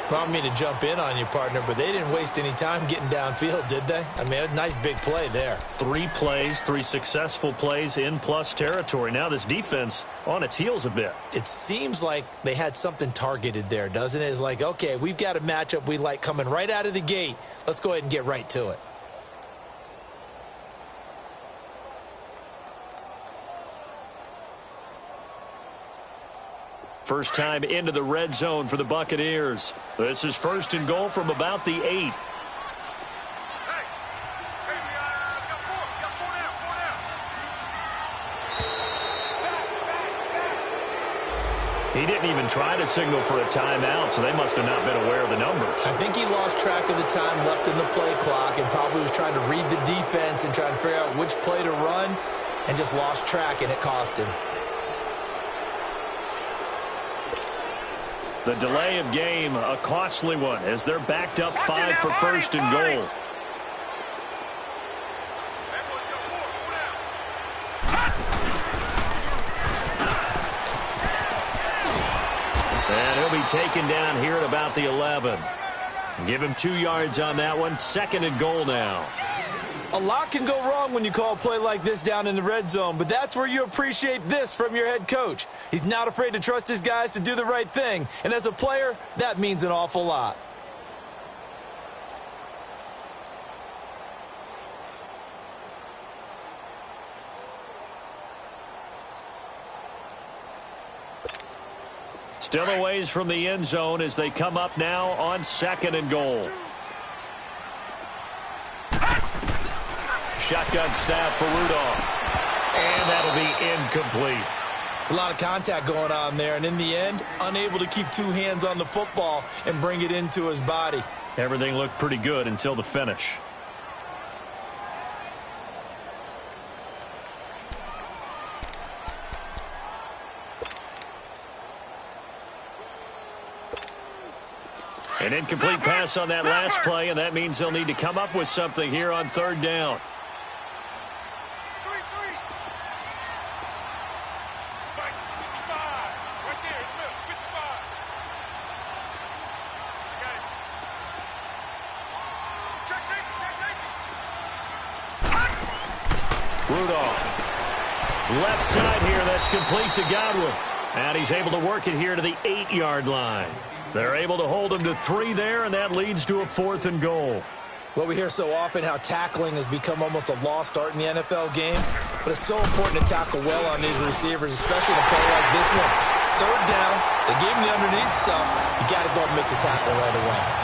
Well, I mean to jump in on you, partner, but they didn't waste any time getting downfield, did they? I mean, a nice big play there. 3 plays, 3 successful plays in plus territory. Now this defense on its heels a bit. It seems like they had something targeted there, doesn't it? It's like, okay, we've got a matchup we like coming right out of the gate. Let's go ahead and get right to it. First time into the red zone for the Buccaneers. This is first and goal from about the 8. He didn't even try to signal for a timeout, so they must have not been aware of the numbers. I think he lost track of the time left in the play clock and probably was trying to read the defense and trying to figure out which play to run and just lost track, and it cost him. The delay of game, a costly one, as they're backed up 5 for first and goal. And he'll be taken down here at about the 11. Give him 2 yards on that one. Second and goal now. A lot can go wrong when you call a play like this down in the red zone, but that's where you appreciate this from your head coach. He's not afraid to trust his guys to do the right thing, and as a player, that means an awful lot. Still a ways from the end zone as they come up now on second and goal. Shotgun snap for Rudolph. And that'll be incomplete. It's a lot of contact going on there, and in the end, unable to keep 2 hands on the football and bring it into his body. Everything looked pretty good until the finish. An incomplete pass on that last play, and that means they'll need to come up with something here on third down. Rudolph. Left side here, that's complete to Godwin. And he's able to work it here to the 8-yard line. They're able to hold him to 3 there, and that leads to a 4th and goal. Well, we hear so often how tackling has become almost a lost art in the NFL game, but it's so important to tackle well on these receivers, especially in a play like this one. Third down, they gave him the underneath stuff. You got to go and make the tackle right away.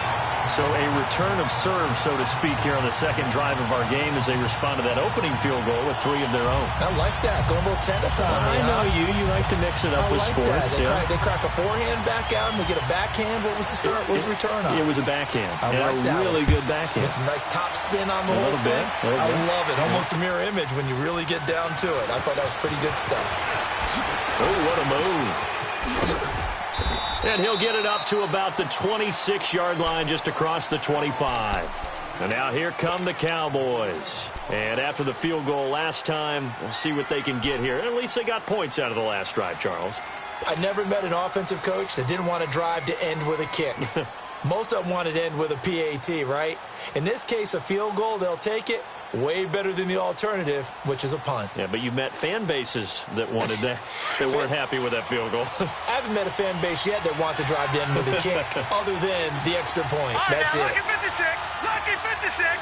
So a return of serve, so to speak, here on the second drive of our game as they respond to that opening field goal with 3 of their own. I like that. Going a little tennis on me. I know you. You like to mix it up with sports. That. They crack a forehand back out and they get a backhand. What was the serve? What was the return on? It was a backhand. I like that. Really good backhand. Get some nice top spin on the whole thing. I love it. Almost a mirror image when you really get down to it. I thought that was pretty good stuff. Oh, what a move. And he'll get it up to about the 26-yard line just across the 25. And now here come the Cowboys. And after the field goal last time, we'll see what they can get here. At least they got points out of the last drive, Charles. I never met an offensive coach that didn't want to drive to end with a kick. Most of them wanted to end with a PAT, right? In this case, a field goal, they'll take it. Way better than the alternative, which is a punt. Yeah, but you met fan bases that wanted that, that weren't happy with that field goal. I haven't met a fan base yet that wants to drive to end with a kick, other than the extra point. That's it. Lucky 56! Lucky 56!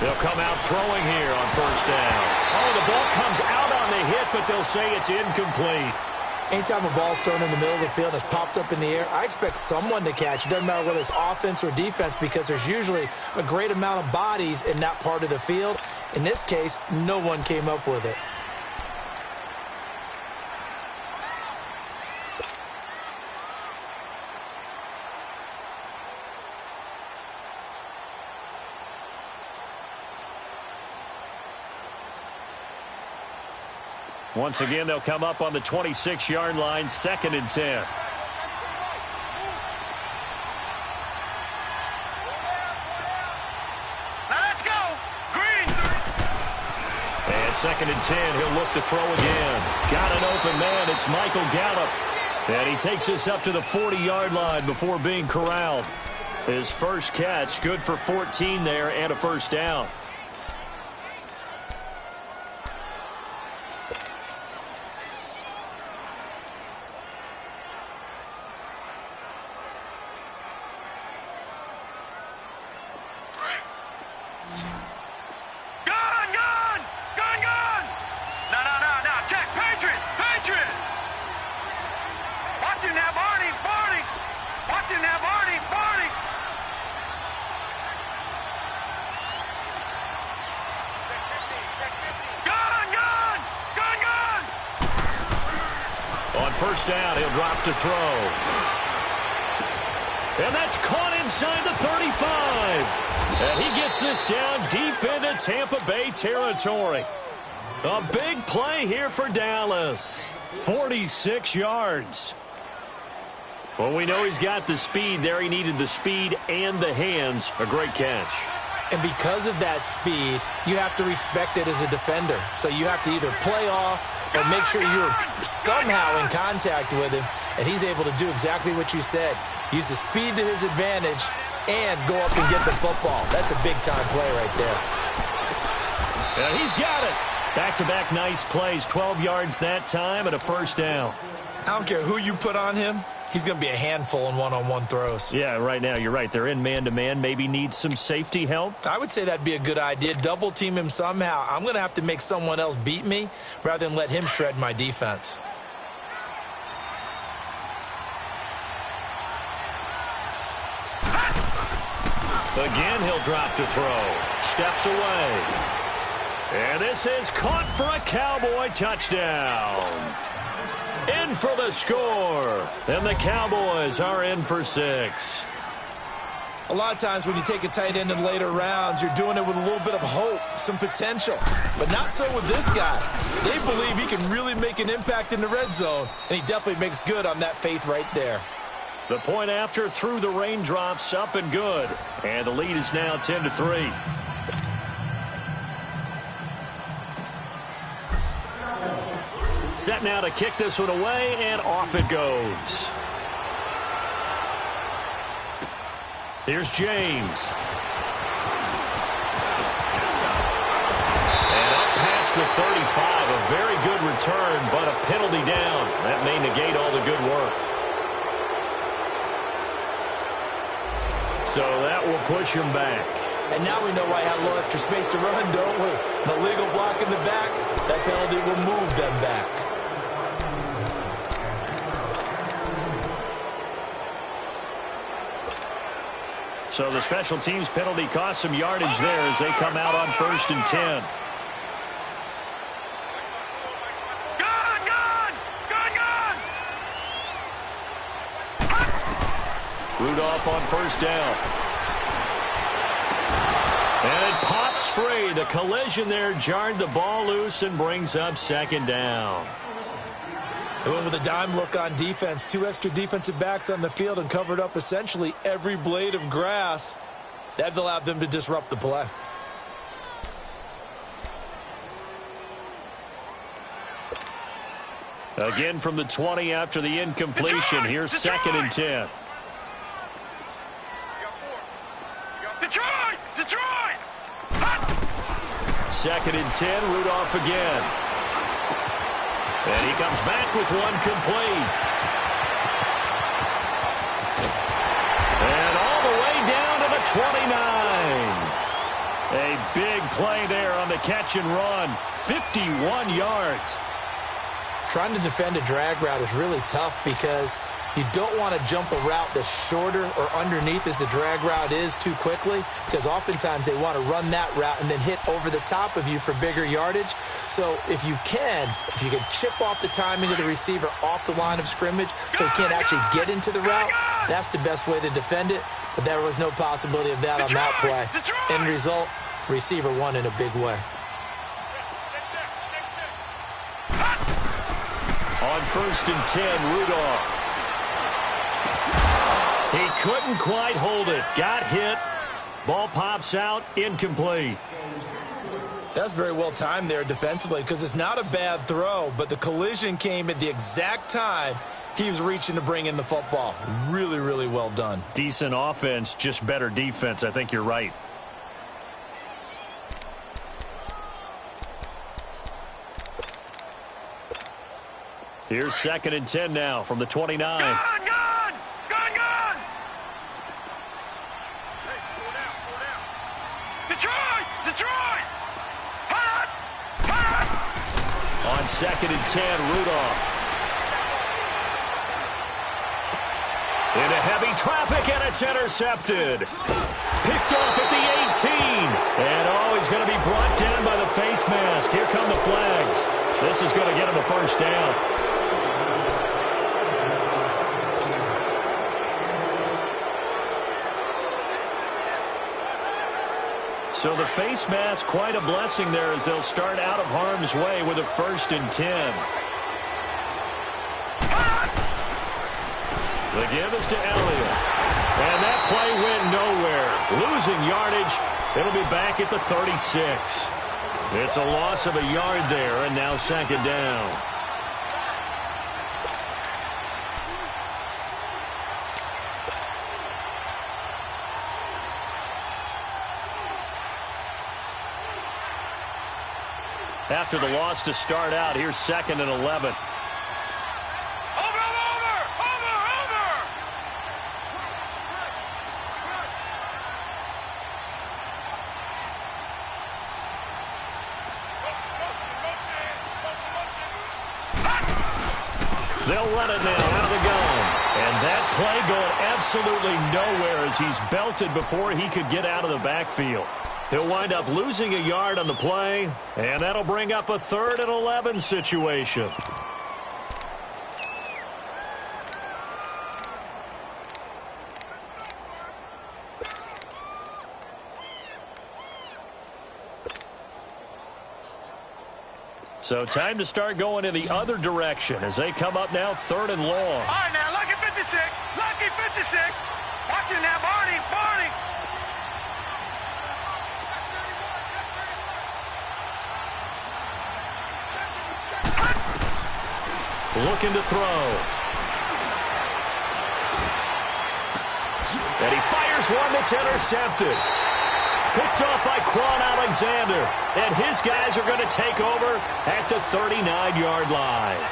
They'll come out throwing here on first down. Oh, the ball comes out on the hit, but they'll say it's incomplete. Anytime a ball's thrown in the middle of the field and it's popped up in the air, I expect someone to catch. It doesn't matter whether it's offense or defense because there's usually a great amount of bodies in that part of the field. In this case, no one came up with it. Once again, they'll come up on the 26-yard line, 2nd and 10. Now let's go! Green! And 2nd and 10, he'll look to throw again. Got an open man, it's Michael Gallup. And he takes this up to the 40-yard line before being corralled. His first catch, good for 14 there and a first down. first down. He'll drop to throw. And that's caught inside the 35. And he gets this down deep into Tampa Bay territory. A big play here for Dallas. 46 yards. Well, we know he's got the speed there. He needed the speed and the hands. A great catch. And because of that speed, you have to respect it as a defender. So you have to either play off or make sure you're somehow in contact with him. And he's able to do exactly what you said. Use the speed to his advantage and go up and get the football. That's a big-time play right there. And he's got it. Back-to-back nice plays. 12 yards that time and a first down. I don't care who you put on him. He's going to be a handful in one-on-one throws. Yeah, right now, you're right. They're in man-to-man. Maybe need some safety help. I would say that'd be a good idea. Double team him somehow. I'm going to have to make someone else beat me rather than let him shred my defense. Again, he'll drop to throw. Steps away. And this is caught for a Cowboy touchdown. In for the score. And the Cowboys are in for 6. A lot of times when you take a tight end in later rounds, you're doing it with a little bit of hope, some potential. But not so with this guy. They believe he can really make an impact in the red zone, and he definitely makes good on that faith right there. The point after through the raindrops, up and good. And the lead is now 10-3. Set now to kick this one away, and off it goes. Here's James. And up past the 35, a very good return, but a penalty down. That may negate all the good work. So that will push him back. And now we know why he had a little extra space to run, don't we? An illegal block in the back, that penalty will move them back. So the special teams penalty cost some yardage there as they come out on 1st and 10. Rudolph on first down. And it pops free. The collision there jarred the ball loose and brings up 2nd down. They went with a dime look on defense. 2 extra defensive backs on the field and covered up essentially every blade of grass. That allowed them to disrupt the play. Again from the 20 after the incompletion. Here's 2nd and 10. Detroit! 2nd and 10, Rudolph again. And he comes back with one complete. And all the way down to the 29. A big play there on the catch and run. 51 yards. Trying to defend a drag route is really tough because you don't want to jump a route that's shorter or underneath as the drag route is too quickly, because oftentimes they want to run that route and then hit over the top of you for bigger yardage. So if you can chip off the timing of the receiver off the line of scrimmage so he can't actually get into the route, that's the best way to defend it. But there was no possibility of that on that play. End result, receiver won in a big way. On 1st and 10, Rudolph. He couldn't quite hold it. Got hit. Ball pops out. Incomplete. That's very well timed there defensively because it's not a bad throw, but the collision came at the exact time he was reaching to bring in the football. Really, really well done. Decent offense, just better defense. I think you're right. Here's 2nd and 10 now from the 29. Gone! Detroit! On 2nd and 10, Rudolph. Into heavy traffic, and it's intercepted. Picked off at the 18. And, he's going to be brought down by the face mask. Here come the flags. This is going to get him a first down. So the face mask, quite a blessing there as they'll start out of harm's way with a 1st and 10. The give is to Elliott. And that play went nowhere. Losing yardage. It'll be back at the 36. It's a loss of a yard there, and now 2nd down. After the loss to start out, here's 2nd and 11. They'll run it now out of the gun. And that play going absolutely nowhere as he's belted before he could get out of the backfield. He'll wind up losing a yard on the play, and that'll bring up a 3rd and 11 situation. So time to start going in the other direction as they come up now 3rd and long. All right, now, lucky 56. Lucky 56. Watch it now, Barney. Barney. Looking to throw. And he fires one that's intercepted. Picked off by Quan Alexander. And his guys are going to take over at the 39-yard line.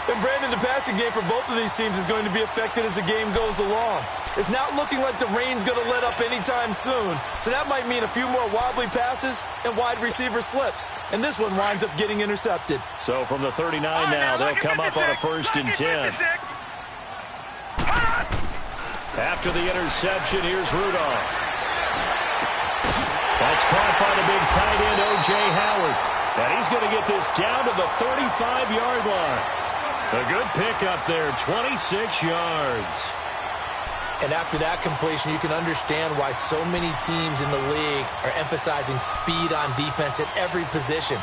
And Brandon, the passing game for both of these teams is going to be affected as the game goes along. It's not looking like the rain's going to let up anytime soon. So that might mean a few more wobbly passes and wide receiver slips. And this one winds up getting intercepted. So from the 39 now, they'll come up on a 1st and 10. After the interception, here's Rudolph. That's caught by the big tight end, O.J. Howard. And he's going to get this down to the 35-yard line. A good pickup there, 26 yards. And after that completion, you can understand why so many teams in the league are emphasizing speed on defense at every position.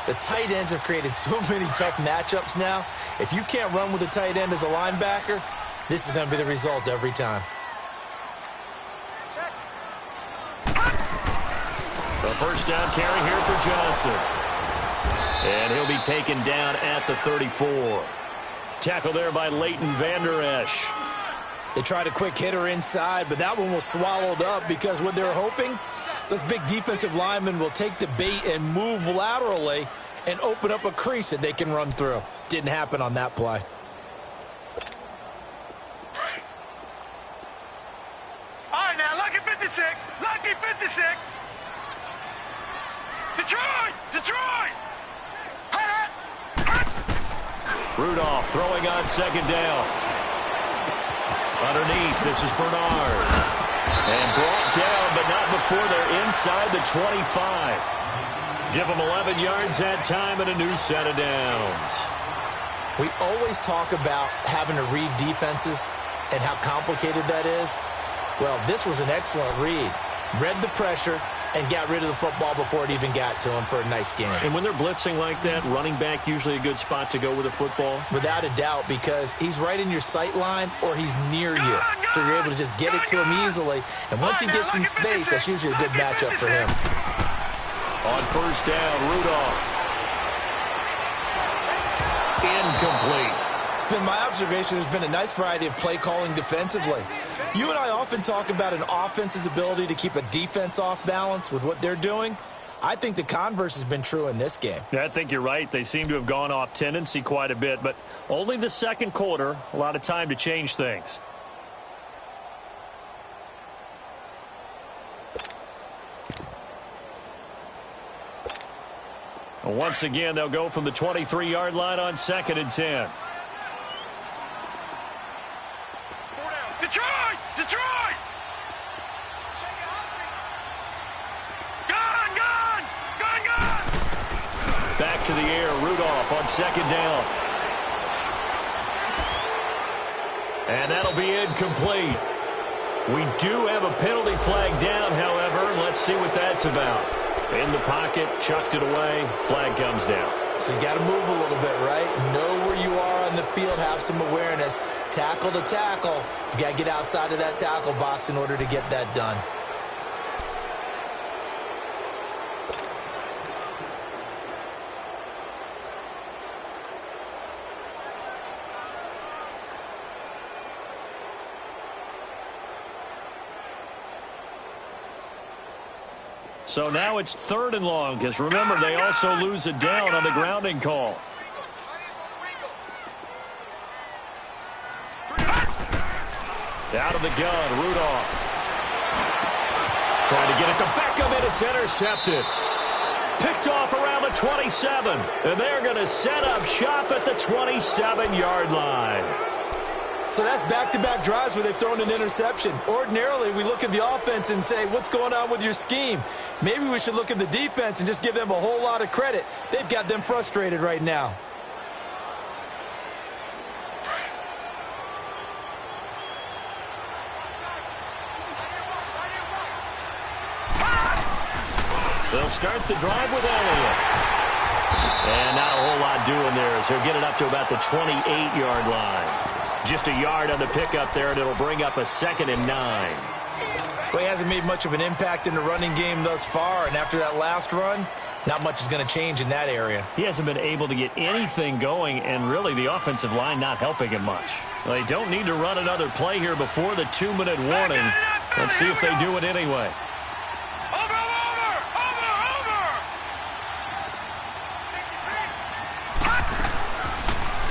The tight ends have created so many tough matchups now. If you can't run with a tight end as a linebacker, this is going to be the result every time. The 1st down carry here for Johnson. And he'll be taken down at the 34. Tackle there by Leighton Vander Esch. They tried a quick hitter inside, but that one was swallowed up because what they're hoping, those big defensive linemen will take the bait and move laterally and open up a crease that they can run through. Didn't happen on that play. All right, now, lucky 56. Lucky 56. Detroit! Detroit! Rudolph throwing on 2nd down. Underneath, this is Bernard. And brought down, but not before they're inside the 25. Give them 11 yards that time and a new set of downs. We always talk about having to read defenses and how complicated that is. Well, this was an excellent read. Read the pressure and got rid of the football before it even got to him for a nice game. And when they're blitzing like that, running back usually a good spot to go with the football? Without a doubt, because he's right in your sight line or he's near you. So you're able to just get it to him easily. And once he gets in space, that's usually a good matchup for him. On 1st down, Rudolph. Incomplete. It's been my observation there's been a nice variety of play calling defensively. You and I often talk about an offense's ability to keep a defense off balance with what they're doing. I think the converse has been true in this game. Yeah, I think you're right. They seem to have gone off tendency quite a bit, but only the 2nd quarter, a lot of time to change things. Once again, they'll go from the 23-yard line on 2nd and 10. Detroit! Detroit! Gone! Gone! Gone! Gone! Back to the air, Rudolph on 2nd down. And that'll be incomplete. We do have a penalty flag down, however. Let's see what that's about. In the pocket, chucked it away, flag comes down. So you got to move a little bit, right? Know where you are on the field, have some awareness. Tackle to tackle. You got to get outside of that tackle box in order to get that done. So now it's 3rd and long, because remember, they also lose it down on the grounding call. Out of the gun, Rudolph. Trying to get it to Beckham, and it's intercepted. Picked off around the 27, and they're going to set up shop at the 27-yard line. So that's back-to-back drives where they've thrown an interception. Ordinarily, we look at the offense and say, what's going on with your scheme? Maybe we should look at the defense and just give them a whole lot of credit. They've got them frustrated right now. They'll start the drive with Elliott. And not a whole lot doing there as he'll get it up to about the 28-yard line. Just a yard on the pickup there, and it'll bring up a 2nd and 9. Well, he hasn't made much of an impact in the running game thus far, and after that last run, not much is going to change in that area. He hasn't been able to get anything going, and really the offensive line not helping him much. They don't need to run another play here before the 2-minute warning. Let's see if they do it anyway.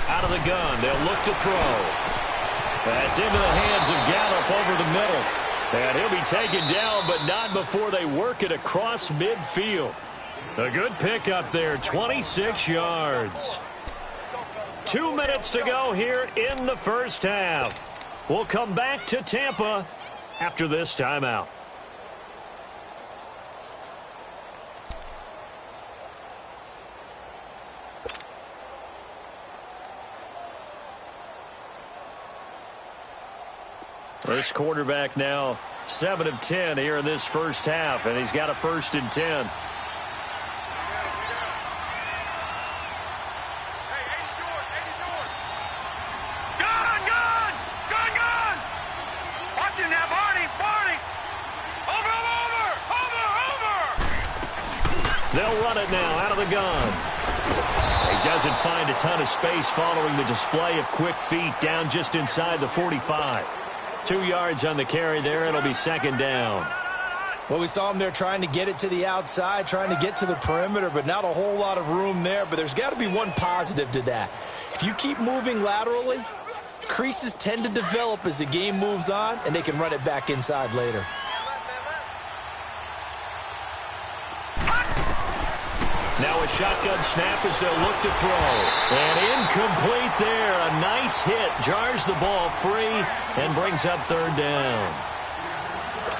Out of the gun, they'll look to throw. That's into the hands of Gallup over the middle. And he'll be taken down, but not before they work it across midfield. A good pickup there, 26 yards. 2 minutes to go here in the first half. We'll come back to Tampa after this timeout. This quarterback now 7 of 10 here in this first half, and he's got a 1st and 10. Watch him now, Barney! Over! They'll run it now out of the gun. He doesn't find a ton of space following the display of quick feet down just inside the 45. 2 yards on the carry there. It'll be 2nd down. Well, we saw him there trying to get it to the outside, trying to get to the perimeter, but not a whole lot of room there. But there's got to be one positive to that. If you keep moving laterally, creases tend to develop as the game moves on, and they can run it back inside later. Now a shotgun snap as they'll look to throw. And incomplete there. A nice hit. Jars the ball free and brings up 3rd down.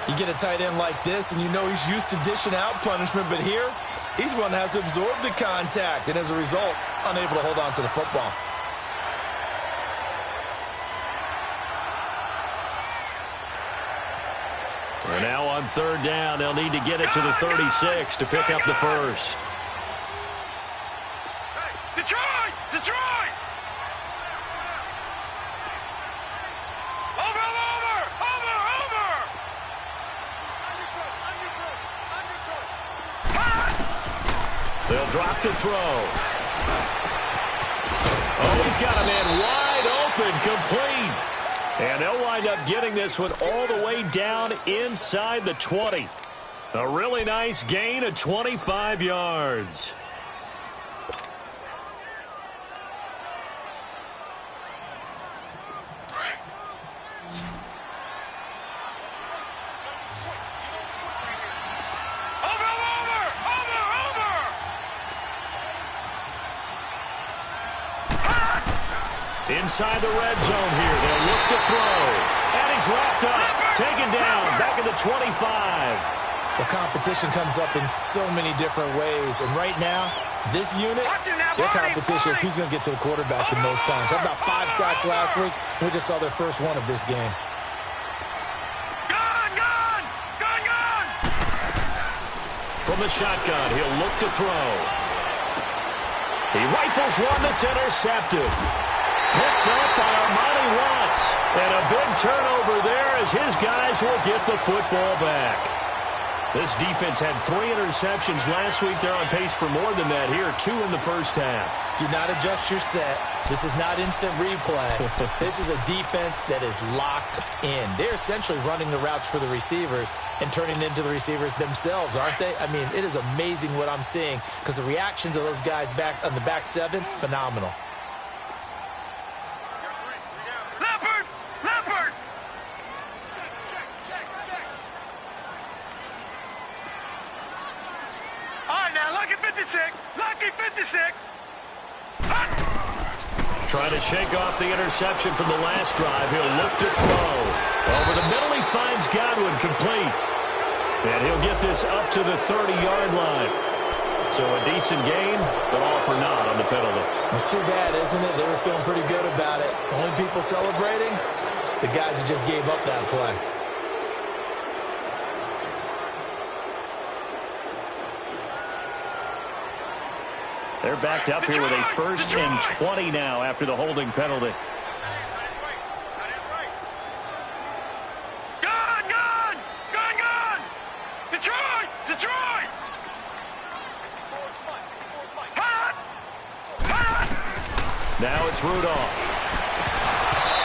You get a tight end like this, and you know he's used to dishing out punishment, but here, he's one that has to absorb the contact, and as a result, unable to hold on to the football. And now on 3rd down, they'll need to get it to the 36 to pick up the 1st. Detroit! Over! They'll drop to throw. Oh, he's got a man wide open, complete. And they'll wind up getting this one all the way down inside the 20. A really nice gain of 25 yards. Inside the red zone here. They'll look to throw. And he's wrapped up. Taken down. Back at the 25. The competition comes up in so many different ways. And right now, this unit, their competition is who's going to get to the quarterback the most times. Had about 5 sacks last week. We just saw their first one of this game. from the shotgun. He'll look to throw. He rifles one that's intercepted. Picked up by Armani Watts. And a big turnover there as his guys will get the football back. This defense had 3 interceptions last week. They're on pace for more than that here. 2 in the first half. Do not adjust your set. This is not instant replay. This is a defense that is locked in. They're essentially running the routes for the receivers and turning into the receivers themselves, aren't they? I mean, it is amazing what I'm seeing because the reactions of those guys back on the back 7, phenomenal. Lucky 56. Trying to shake off the interception from the last drive. He'll look to throw. Over the middle, he finds Godwin complete. And he'll get this up to the 30-yard line. So a decent gain, but all for naught on the penalty. It's too bad, isn't it? They were feeling pretty good about it. Only people celebrating, the guys who just gave up that play. They're backed up here with a 1st and 20 now after the holding penalty. Gone! Detroit! Now it's Rudolph.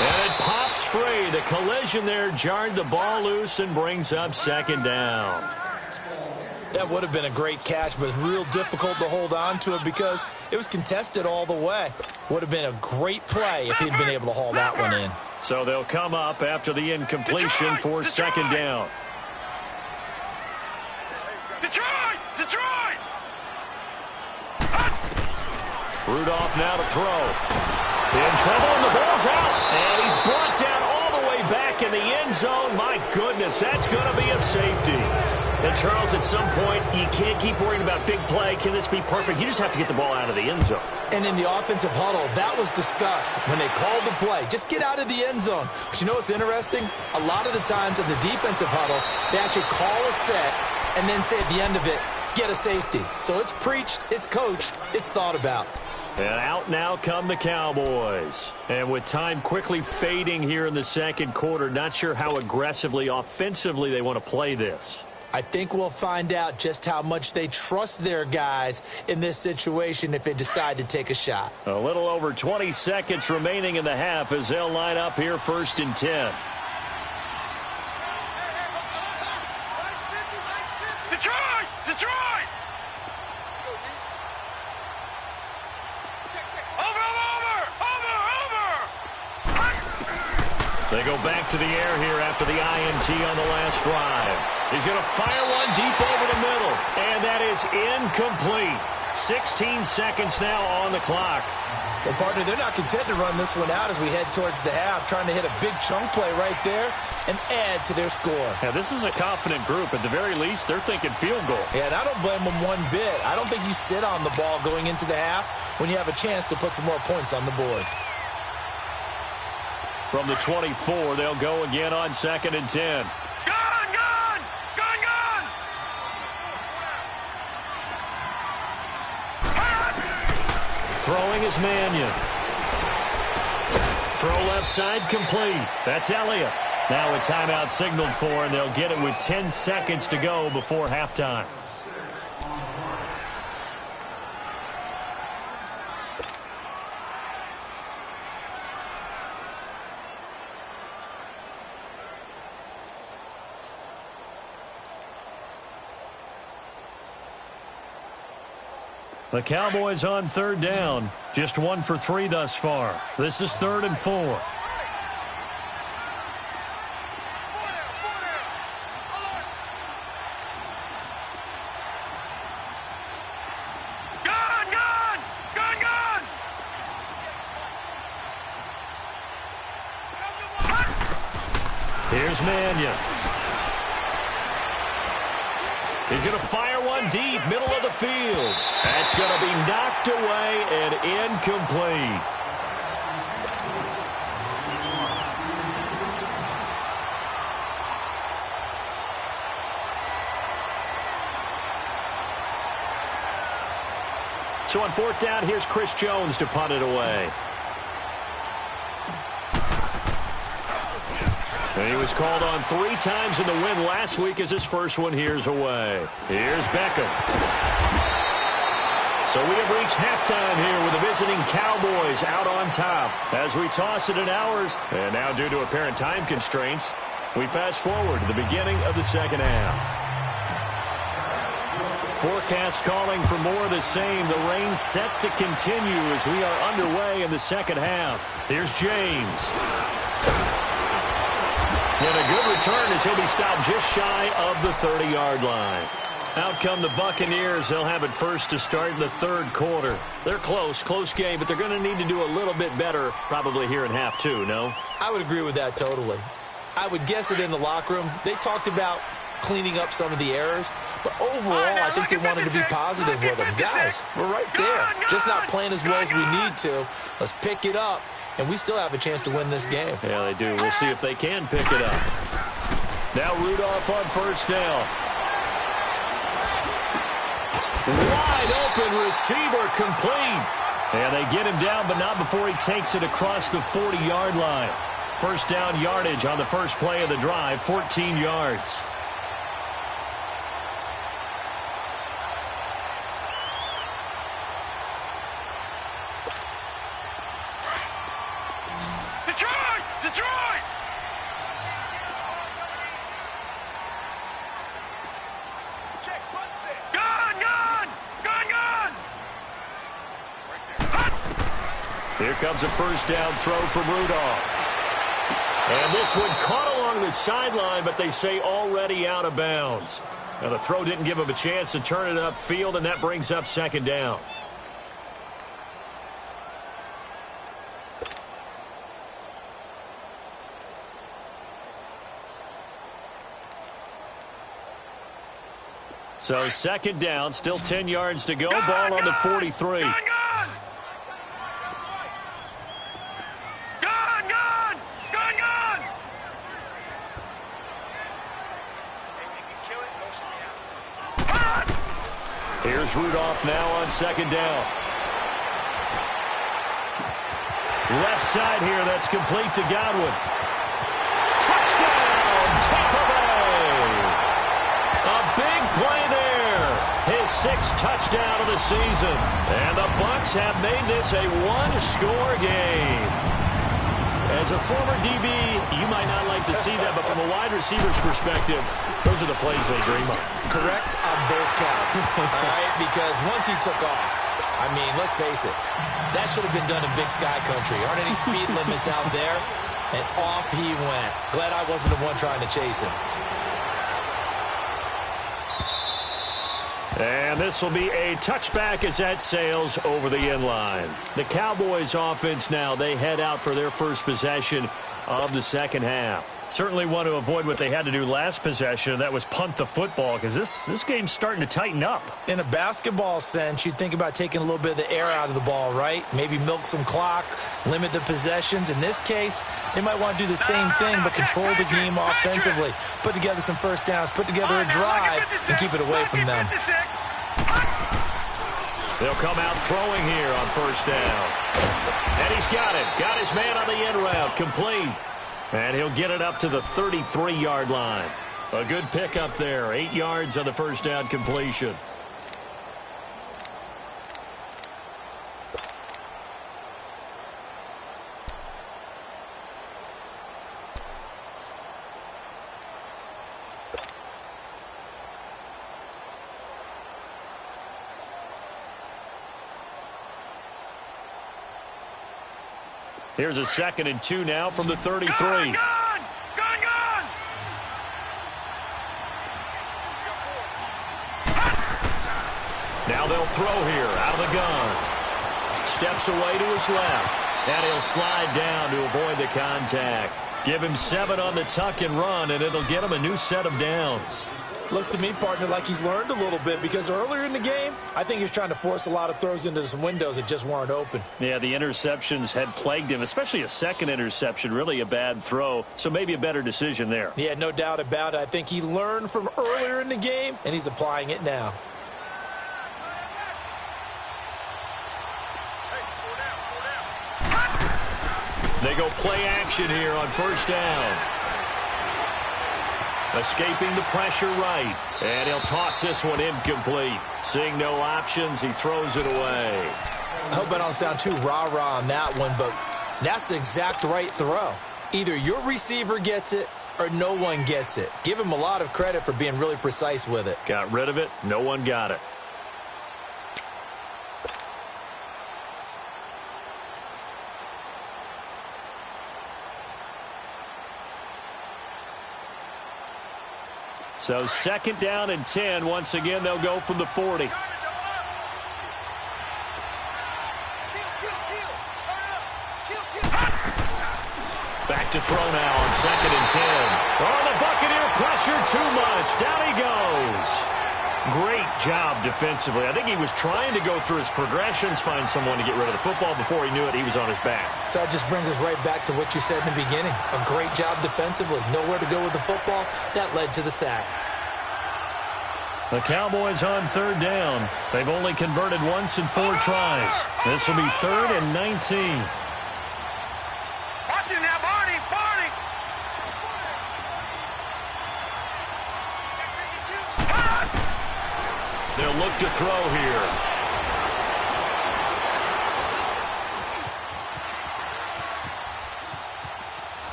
And it pops free. The collision there jarred the ball loose and brings up 2nd down. That would have been a great catch, but it's real difficult to hold on to it because it was contested all the way. Would have been a great play if he'd been able to haul that one in. So they'll come up after the incompletion for 2nd down. Detroit! Rudolph now to throw. In trouble, and the ball's out. And he's brought down all the way back in the end zone. My goodness, that's going to be a safety. And, Charles, at some point, you can't keep worrying about big play. Can this be perfect? You just have to get the ball out of the end zone. And in the offensive huddle, that was discussed when they called the play. Just get out of the end zone. But you know what's interesting? A lot of the times in the defensive huddle, they actually call a set and then say at the end of it, get a safety. So it's preached, it's coached, it's thought about. And out now come the Cowboys. And with time quickly fading here in the 2nd quarter, not sure how aggressively, offensively they want to play this. I think we'll find out just how much they trust their guys in this situation if they decide to take a shot. A little over 20 seconds remaining in the half as they'll line up here 1st and 10. Detroit! Over! They go back to the air here after the INT on the last drive. He's going to fire one deep over the middle, and that is incomplete. 16 seconds now on the clock. Well, partner, they're not content to run this one out as we head towards the half, trying to hit a big chunk play right there and add to their score. Yeah, this is a confident group. At the very least, they're thinking field goal. Yeah, and I don't blame them one bit. I don't think you sit on the ball going into the half when you have a chance to put some more points on the board. From the 24, they'll go again on 2nd and 10. Throwing is Mannion. Throw left side complete. That's Elliott. Now a timeout signaled for, and they'll get it with 10 seconds to go before halftime. The Cowboys on 3rd down. Just 1 for 3 thus far. This is 3rd and 4. Here's Mannion. He's going to fire one deep, middle of the field. That's going to be knocked away and incomplete. So on 4th down, here's Chris Jones to punt it away. And he was called on 3 times in the win last week as his first one here's away. Here's Beckham. So we have reached halftime here with the visiting Cowboys out on top as we toss it in hours. And now due to apparent time constraints, we fast forward to the beginning of the second half. Forecast calling for more of the same. The rain set to continue as we are underway in the second half. Here's James. And a good return as he'll be stopped just shy of the 30-yard line. Out come the Buccaneers. They'll have it first to start in the 3rd quarter. They're close game, but they're going to need to do a little bit better probably here in half 2, no? I would agree with that totally. I would guess it in the locker room. They talked about cleaning up some of the errors, but overall, I think they wanted to be positive with them. Guys, we're right there. Just not playing as well as we need to. Let's pick it up, and we still have a chance to win this game. Yeah, they do. We'll see if they can pick it up. Now Rudolph on 1st down. Wide open receiver complete. And they get him down, but not before he takes it across the 40-yard line. 1st down yardage on the first play of the drive, 14 yards. Detroit! Here comes a 1st down throw from Rudolph. And this one caught along the sideline, but they say already out of bounds. Now the throw didn't give him a chance to turn it upfield, and that brings up 2nd down. So 2nd down, still 10 yards to go. Ball on the 43. Here's Rudolph now on 2nd down. Left side here, that's complete to Godwin. Touchdown, Tampa Bay! A big play there. His 6th touchdown of the season. And the Bucs have made this a one-score game. As a former DB, you might not like to see that, but from a wide receiver's perspective, those are the plays they dream of. Correct on both counts, all right? Because once he took off, I mean, let's face it, that should have been done in Big Sky Country. Aren't any speed limits out there? And off he went. Glad I wasn't the one trying to chase him. And this will be a touchback as that sails over the end line. The Cowboys offense now, they head out for their first possession of the second half. Certainly want to avoid what they had to do last possession. That was punt the football, because this game's starting to tighten up. In a basketball sense, you think about taking a little bit of the air out of the ball, right? Maybe milk some clock, limit the possessions. In this case, they might want to do the same thing, but control the game offensively. Put together some first downs, put together a drive, and keep it away from them. They'll come out throwing here on 1st down. And he's got it. Got his man on the end route. Complete. And he'll get it up to the 33-yard line. A good pickup there. 8 yards on the 1st down completion. Here's a 2nd and 2 now from the 33. Gone! Now they'll throw here out of the gun. Steps away to his left. And he'll slide down to avoid the contact. Give him 7 on the tuck and run, and it'll get him a new set of downs. Looks to me, partner, like he's learned a little bit, because earlier in the game, I think he was trying to force a lot of throws into some windows that just weren't open. Yeah, the interceptions had plagued him, especially a 2nd interception, really a bad throw, so maybe a better decision there. Yeah, no doubt about it. I think he learned from earlier in the game, and he's applying it now. go play action here on first down. Escaping the pressure right. And he'll toss this one incomplete. Seeing no options, he throws it away. I hope I don't sound too rah-rah on that one, but that's the exact right throw. Either your receiver gets it or no one gets it. Give him a lot of credit for being really precise with it. Got rid of it. No one got it. So second down and 10. Once again, they'll go from the 40. Back to throw now on second and 10. Oh, the Buccaneer pressure too much. Down he goes. Great job defensively. I think he was trying to go through his progressions, find someone to get rid of the football. Before he knew it, he was on his back. So that just brings us right back to what you said in the beginning. A great job defensively. Nowhere to go with the football. That led to the sack. The Cowboys on third down. They've only converted once in 4 tries. This will be 3rd and 19. Watch it now, Barney! Barney! They'll look to throw here.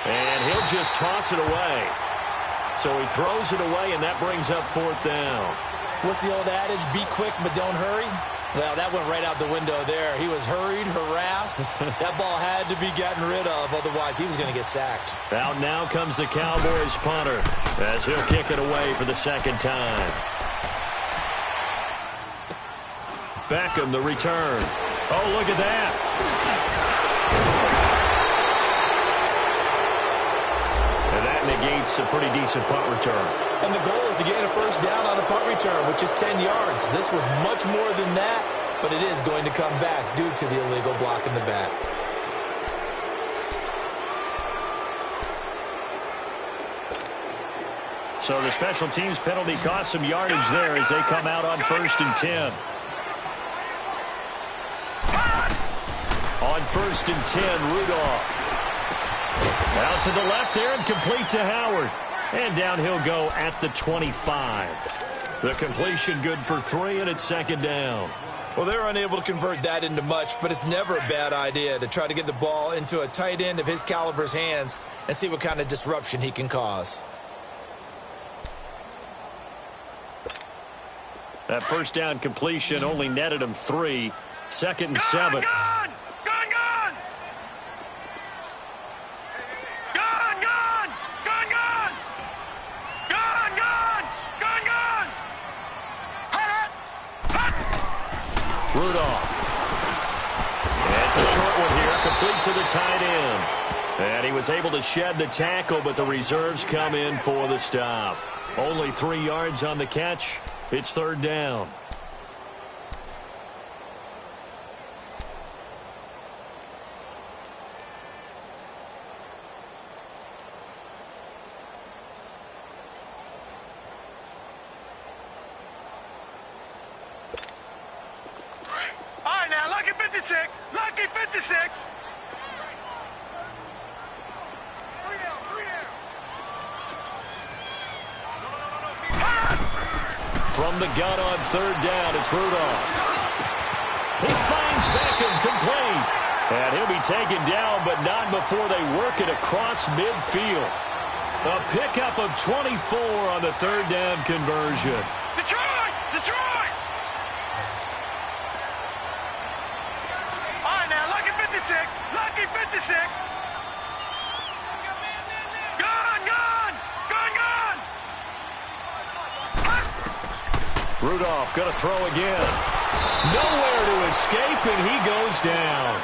And he'll just toss it away. So he throws it away, and that brings up 4th down. What's the old adage? Be quick, but don't hurry? Well, that went right out the window there. He was hurried, harassed. That ball had to be gotten rid of, otherwise he was going to get sacked. Out now comes the Cowboys punter as he'll kick it away for the second time. Beckham, the return. Oh, look at that. And that negates a pretty decent punt return. And the goal is to gain a first down on a punt return, which is 10 yards. This was much more than that, but it is going to come back due to the illegal block in the back. So the special teams penalty cost some yardage there as they come out on 1st and 10. On 1st and 10, Rudolph. Out to the left there and complete to Howard. And down he'll go at the 25. The completion good for 3, and it's second down. Well, they were unable to convert that into much, but it's never a bad idea to try to get the ball into a tight end of his caliber's hands and see what kind of disruption he can cause. That first down completion only netted him 3. 2nd and 7. Gone! Gone, gone! Gone, gone! Gone, gone! Gone, gone! Gone, gone! Rudolph. And it's a short one here, complete to the tight end. And he was able to shed the tackle, but the reserves come in for the stop. Only 3 yards on the catch. It's 3rd down. All right, now, lucky 56. Lucky 56. From the gun on 3rd down, it's Rudolph. He finds Beckham complete. And he'll be taken down, but not before they work it across midfield. A pickup of 24 on the 3rd down conversion. Detroit! Detroit! All right, now, lucky 56. Lucky 56. Gone, gone! Gone, gone! Rudolph going to throw again. Nowhere to escape, and he goes down.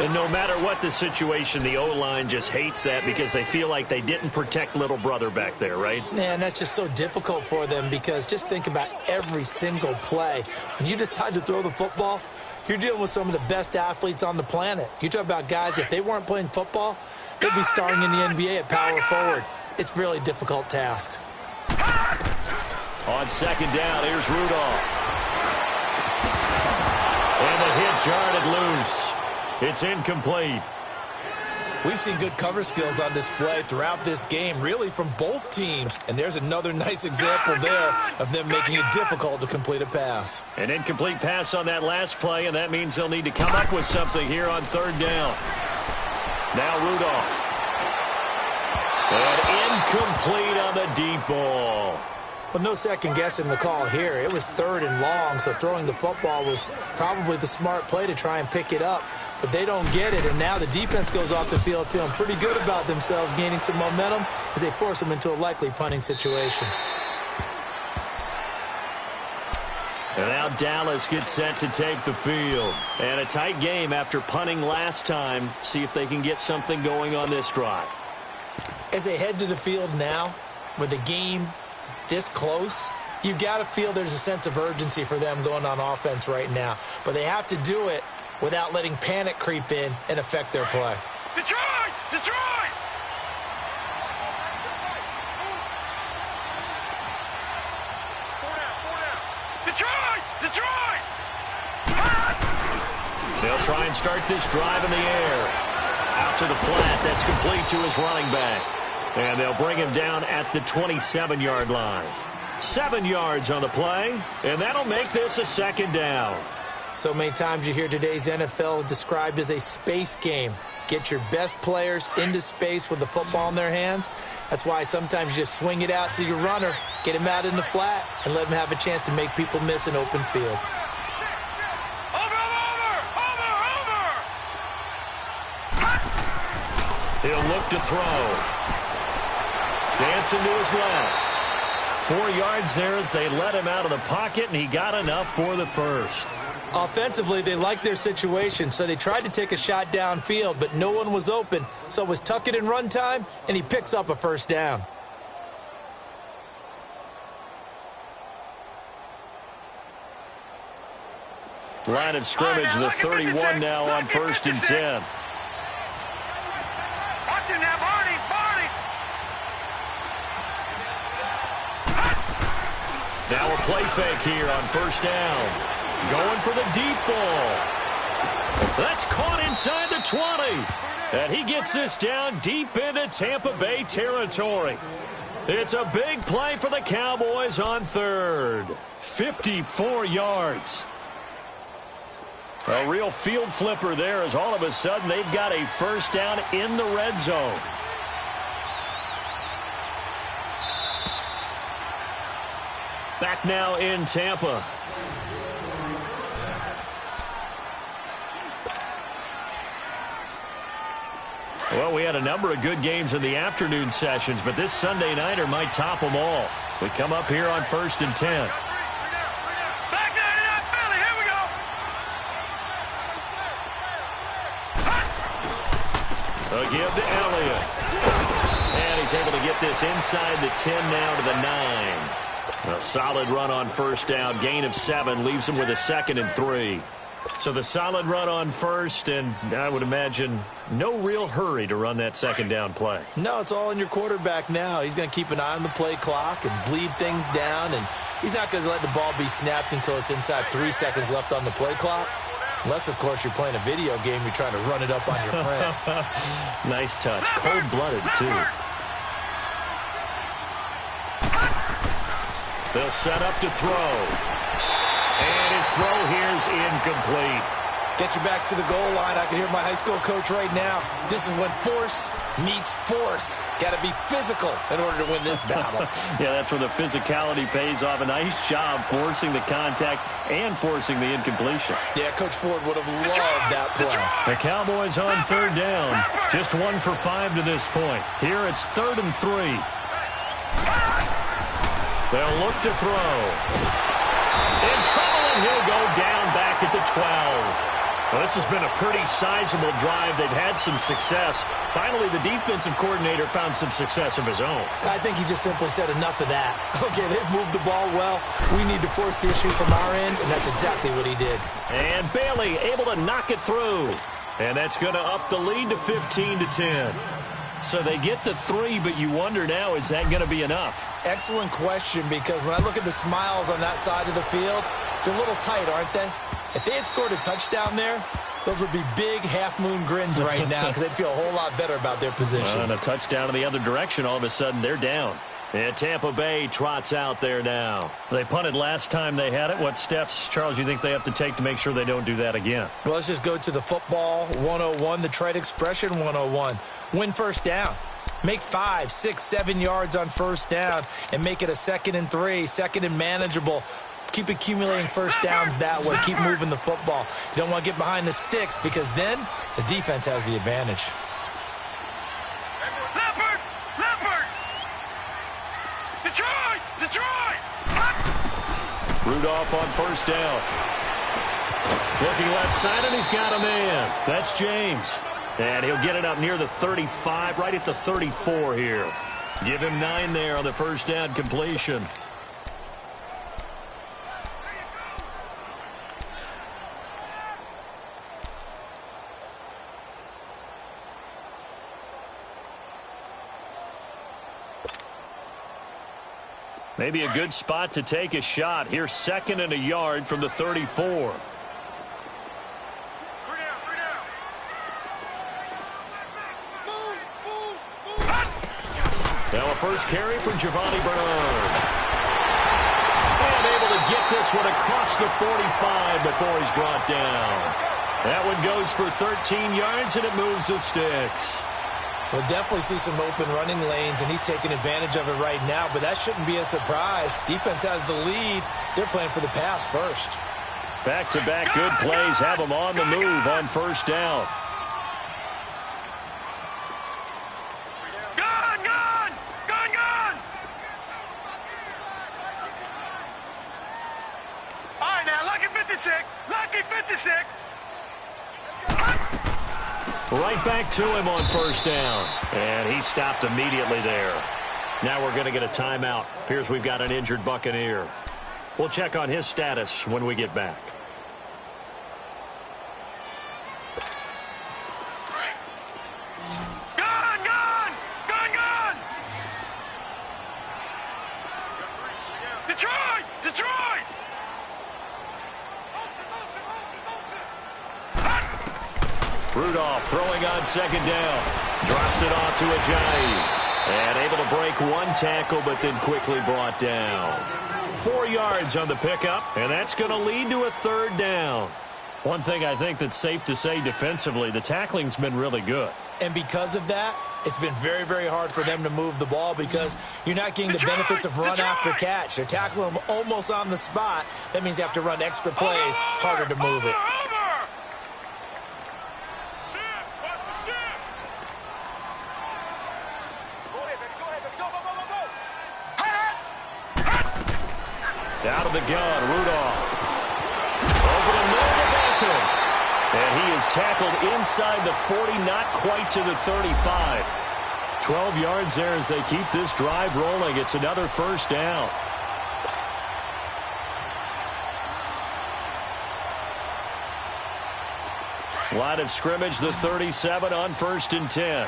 And no matter what the situation, the O-line just hates that because they feel like they didn't protect little brother back there, right? Man, that's just so difficult for them because just think about every single play. When you decide to throw the football, you're dealing with some of the best athletes on the planet. You talk about guys, if they weren't playing football, they'd be starting in the NBA at power forward. It's a really difficult task. On 2nd down, here's Rudolph. And the hit jarred it loose. It's incomplete. We've seen good cover skills on display throughout this game, really from both teams. And there's another nice example there of them making it difficult to complete a pass. An incomplete pass on that last play, and that means they'll need to come up with something here on third down. Now Rudolph. And incomplete on the deep ball. Well, no second guessing the call here. It was 3rd and long, so throwing the football was probably the smart play to try and pick it up. But they don't get it, and now the defense goes off the field feeling pretty good about themselves, gaining some momentum as they force them into a likely punting situation. And now Dallas gets set to take the field. And a tight game after punting last time. See if they can get something going on this drive. As they head to the field now, with the game this close, you've got to feel there's a sense of urgency for them going on offense right now. But they have to do it without letting panic creep in and affect their play. Detroit! Detroit! Detroit! Detroit! They'll try and start this drive in the air. Out to the flat. That's complete to his running back. And they'll bring him down at the 27-yard line. 7 yards on the play, and that'll make this a 2nd down. So many times you hear today's NFL described as a space game. Get your best players into space with the football in their hands. That's why sometimes you just swing it out to your runner, get him out in the flat, and let him have a chance to make people miss an open field. He'll look to throw. Dancing to his left. 4 yards there as they let him out of the pocket, and he got enough for the first. Offensively, they liked their situation, so they tried to take a shot downfield, but no one was open, so it was tuck it and run time, and he picks up a 1st down. Line of scrimmage, the 31 now on 1st and 10. Watch him now, Barney! Barney! Now a play fake here on 1st down. Going for the deep ball. That's caught inside the 20. And he gets this down deep into Tampa Bay territory. It's a big play for the Cowboys on 3rd. 54 yards. A real field flipper there as all of a sudden they've got a 1st down in the red zone. Back now in Tampa. Well, we had a number of good games in the afternoon sessions, but this Sunday nighter might top them all. So we come up here on 1st and 10. Back down, Philly, here we go! A give to Elliott. And he's able to get this inside the 10 now to the 9. A solid run on 1st down. Gain of 7 leaves him with a 2nd and 3. So the solid run on 1st, and I would imagine no real hurry to run that 2nd down play. No, it's all in your quarterback now. He's going to keep an eye on the play clock and bleed things down, and he's not going to let the ball be snapped until it's inside 3 seconds left on the play clock. Unless, of course, you're playing a video game, you're trying to run it up on your friend. Nice touch. Cold-blooded, too. They'll set up to throw. And his throw here is incomplete. Get your backs to the goal line. I can hear my high school coach right now. This is when force meets force. Got to be physical in order to win this battle. Yeah, that's where the physicality pays off. A nice job forcing the contact and forcing the incompletion. Yeah, Coach Ford would have loved that play. The Cowboys on 3rd down. Just 1 for 5 to this point. Here it's 3rd and 3. They'll look to throw. In trouble, and he'll go down back at the 12. Well, this has been a pretty sizable drive. They've had some success. Finally, the defensive coordinator found some success of his own. I think he just simply said enough of that. Okay, they've moved the ball well. We need to force the issue from our end, and that's exactly what he did. And Bailey able to knock it through. And that's going to up the lead to 15-10. So they get the 3, but you wonder now, is that going to be enough? Excellent question, because when I look at the smiles on that side of the field, they're a little tight, aren't they? If they had scored a touchdown there, Those would be big half-moon grins right now because they'd feel a whole lot better about their position. And a touchdown in the other direction, all of a sudden they're down. And Tampa Bay trots out there now. They punted last time they had it. What steps, Charles, you think they have to take to make sure they don't do that again? Well, let's just go to the football 101, the trite expression 101. Win first down. Make 5, 6, 7 yards on first down and make it a 2nd and 3, 2nd and manageable. Keep accumulating first downs that way. Keep moving the football. You don't want to get behind the sticks because then the defense has the advantage. Detroit! Rudolph on first down. Looking left side, and he's got a man. That's James. And he'll get it up near the 35, right at the 34 here. Give him 9 there on the first down completion. Maybe a good spot to take a shot. Here's 2nd and a yard from the 34. Now a first carry for Giovanni Bernard. And able to get this one across the 45 before he's brought down. That one goes for 13 yards, and it moves the sticks. We'll definitely see some open running lanes, and he's taking advantage of it right now, but that shouldn't be a surprise. Defense has the lead. They're playing for the pass first. Back-to-back good plays have them on the move on first down. Gun! All right, now, lucky 56. Right back to him on first down. And he stopped immediately there. Now we're going to get a timeout. Appears we've got an injured Buccaneer. We'll check on his status when we get back. Gun! Detroit! Rudolph throwing on second down. Drops it off to Ajayi. And able to break one tackle, but then quickly brought down. 4 yards on the pickup, and that's going to lead to a third down. One thing I think that's safe to say defensively, the tackling's been really good. And because of that, it's been very, very hard for them to move the ball because you're not getting the benefits of run after catch. They're tackling them almost on the spot. That means you have to run extra plays, harder to move it. Out of the gun, Rudolph. Over the middle of Beckham. And he is tackled inside the 40, not quite to the 35. 12 yards there as they keep this drive rolling. It's another first down. Line of scrimmage, the 37 on 1st and 10.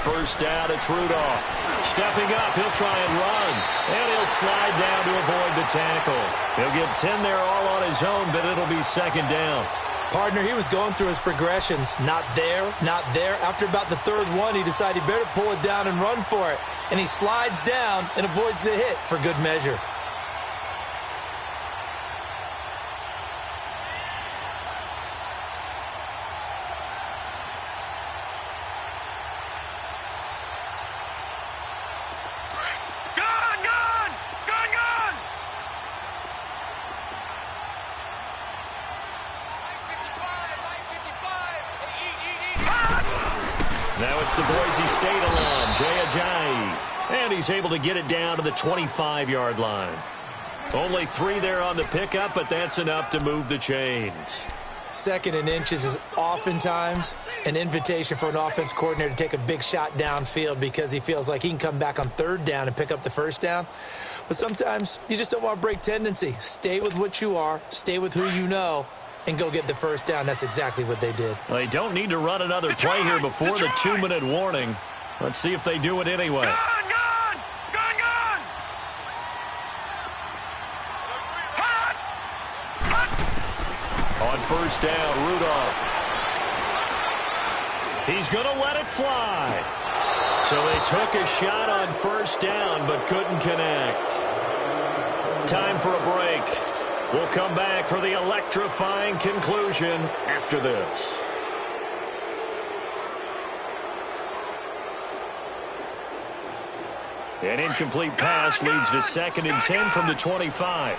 First down, it's Rudolph. Stepping up, he'll try and run. And he'll slide down to avoid the tackle. He'll get 10 there all on his own, but it'll be second down. Partner, he was going through his progressions. Not there, not there. After about the third one, he decided he better pull it down and run for it. And he slides down and avoids the hit for good measure. Now it's the Boise State alum, Jay Ajayi. And he's able to get it down to the 25-yard line. Only 3 there on the pickup, but that's enough to move the chains. 2nd and inches is oftentimes an invitation for an offense coordinator to take a big shot downfield because he feels like he can come back on 3rd down and pick up the first down. But sometimes you just don't want to break tendency. Stay with what you are. Stay with who you know. and go get the first down. That's exactly what they did. They don't need to run another play here before the 2-minute warning. Let's see if they do it anyway. Gone! Hot! On first down, Rudolph. He's going to let it fly. So they took a shot on first down but couldn't connect. Time for a break. We'll come back for the electrifying conclusion after this. An incomplete pass leads to 2nd and 10 from the 25.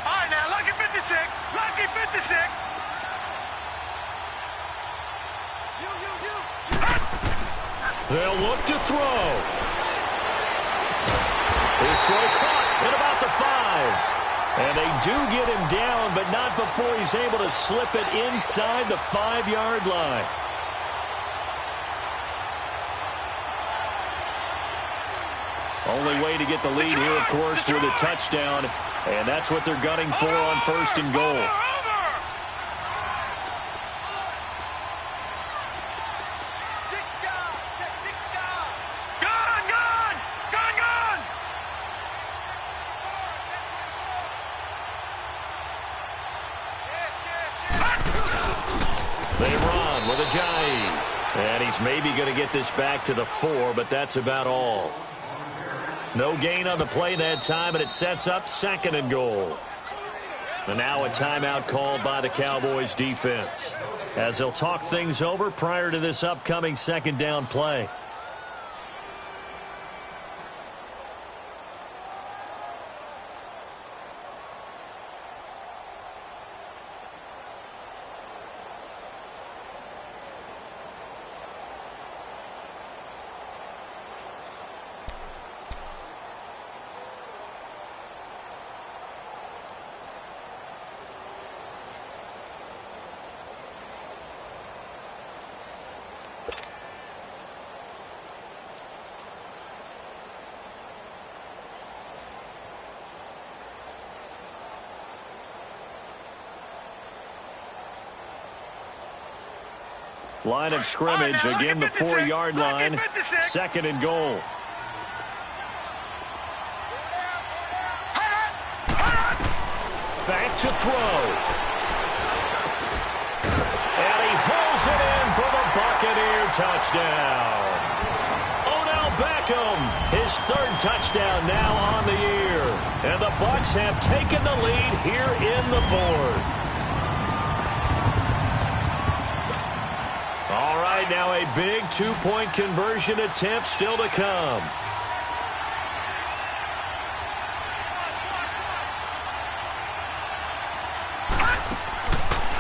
All right, now, lucky 56. Lucky 56. They'll look to throw. His throw caught at about the 5. And they do get him down, but not before he's able to slip it inside the 5-yard line. Only way to get the lead here, of course, with a touchdown. And that's what they're gunning for on 1st and goal. They run with Ajayi. And he's maybe going to get this back to the 4, but that's about all. No gain on the play that time, and it sets up 2nd and goal. And now a timeout called by the Cowboys defense, as they'll talk things over prior to this upcoming 2nd down play. Line of scrimmage, again the 4-yard line, 2nd and goal. Back to throw. And he pulls it in for the Buccaneer touchdown. Odell Beckham, his 3rd touchdown now on the year. And the Bucs have taken the lead here in the 4th. All right, now a big 2-point conversion attempt still to come.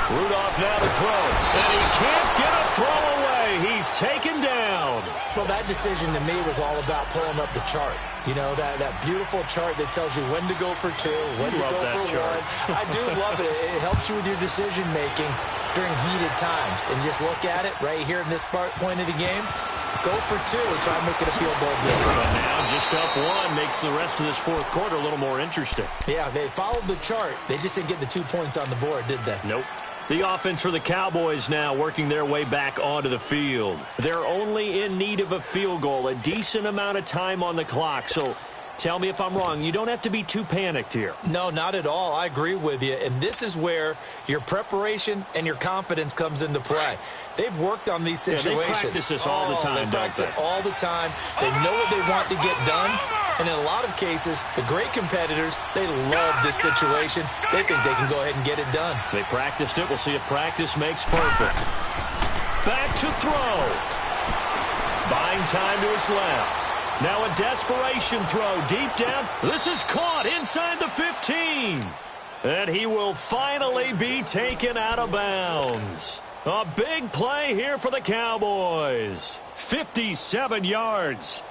Rudolph now to throw, and he can't get a throw away. He's taken down. Well, that decision to me was all about pulling up the chart. You know, that beautiful chart that tells you when to go for 2, when to go for 1. I do love it. It helps you with your decision-making during heated times. And just look at it right here in this point of the game. Go for 2. Try and make it a field goal deal. But now just up 1 makes the rest of this 4th quarter a little more interesting. Yeah, they followed the chart. They just didn't get the 2 points on the board, did they? Nope. The offense for the Cowboys now working their way back onto the field. They're only in need of a field goal, a decent amount of time on the clock. So tell me if I'm wrong. You don't have to be too panicked here. No, not at all. I agree with you. And this is where your preparation and your confidence comes into play. They've worked on these situations. Yeah, they practice this all the time, They practice it all the time. They know what they want to get done. And in a lot of cases, the great competitors, they love this situation. They think they can go ahead and get it done. They practiced it. We'll see if practice makes perfect. Back to throw. Buying time to his left. Now a desperation throw deep down. This is caught inside the 15. And he will finally be taken out of bounds. A big play here for the Cowboys. 57 yards.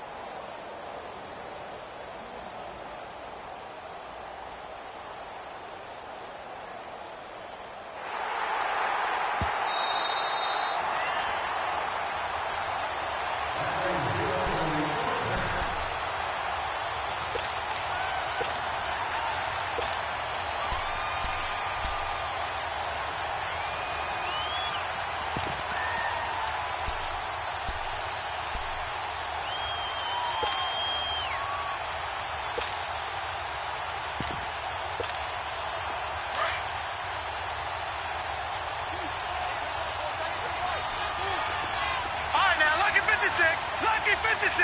Lucky 56.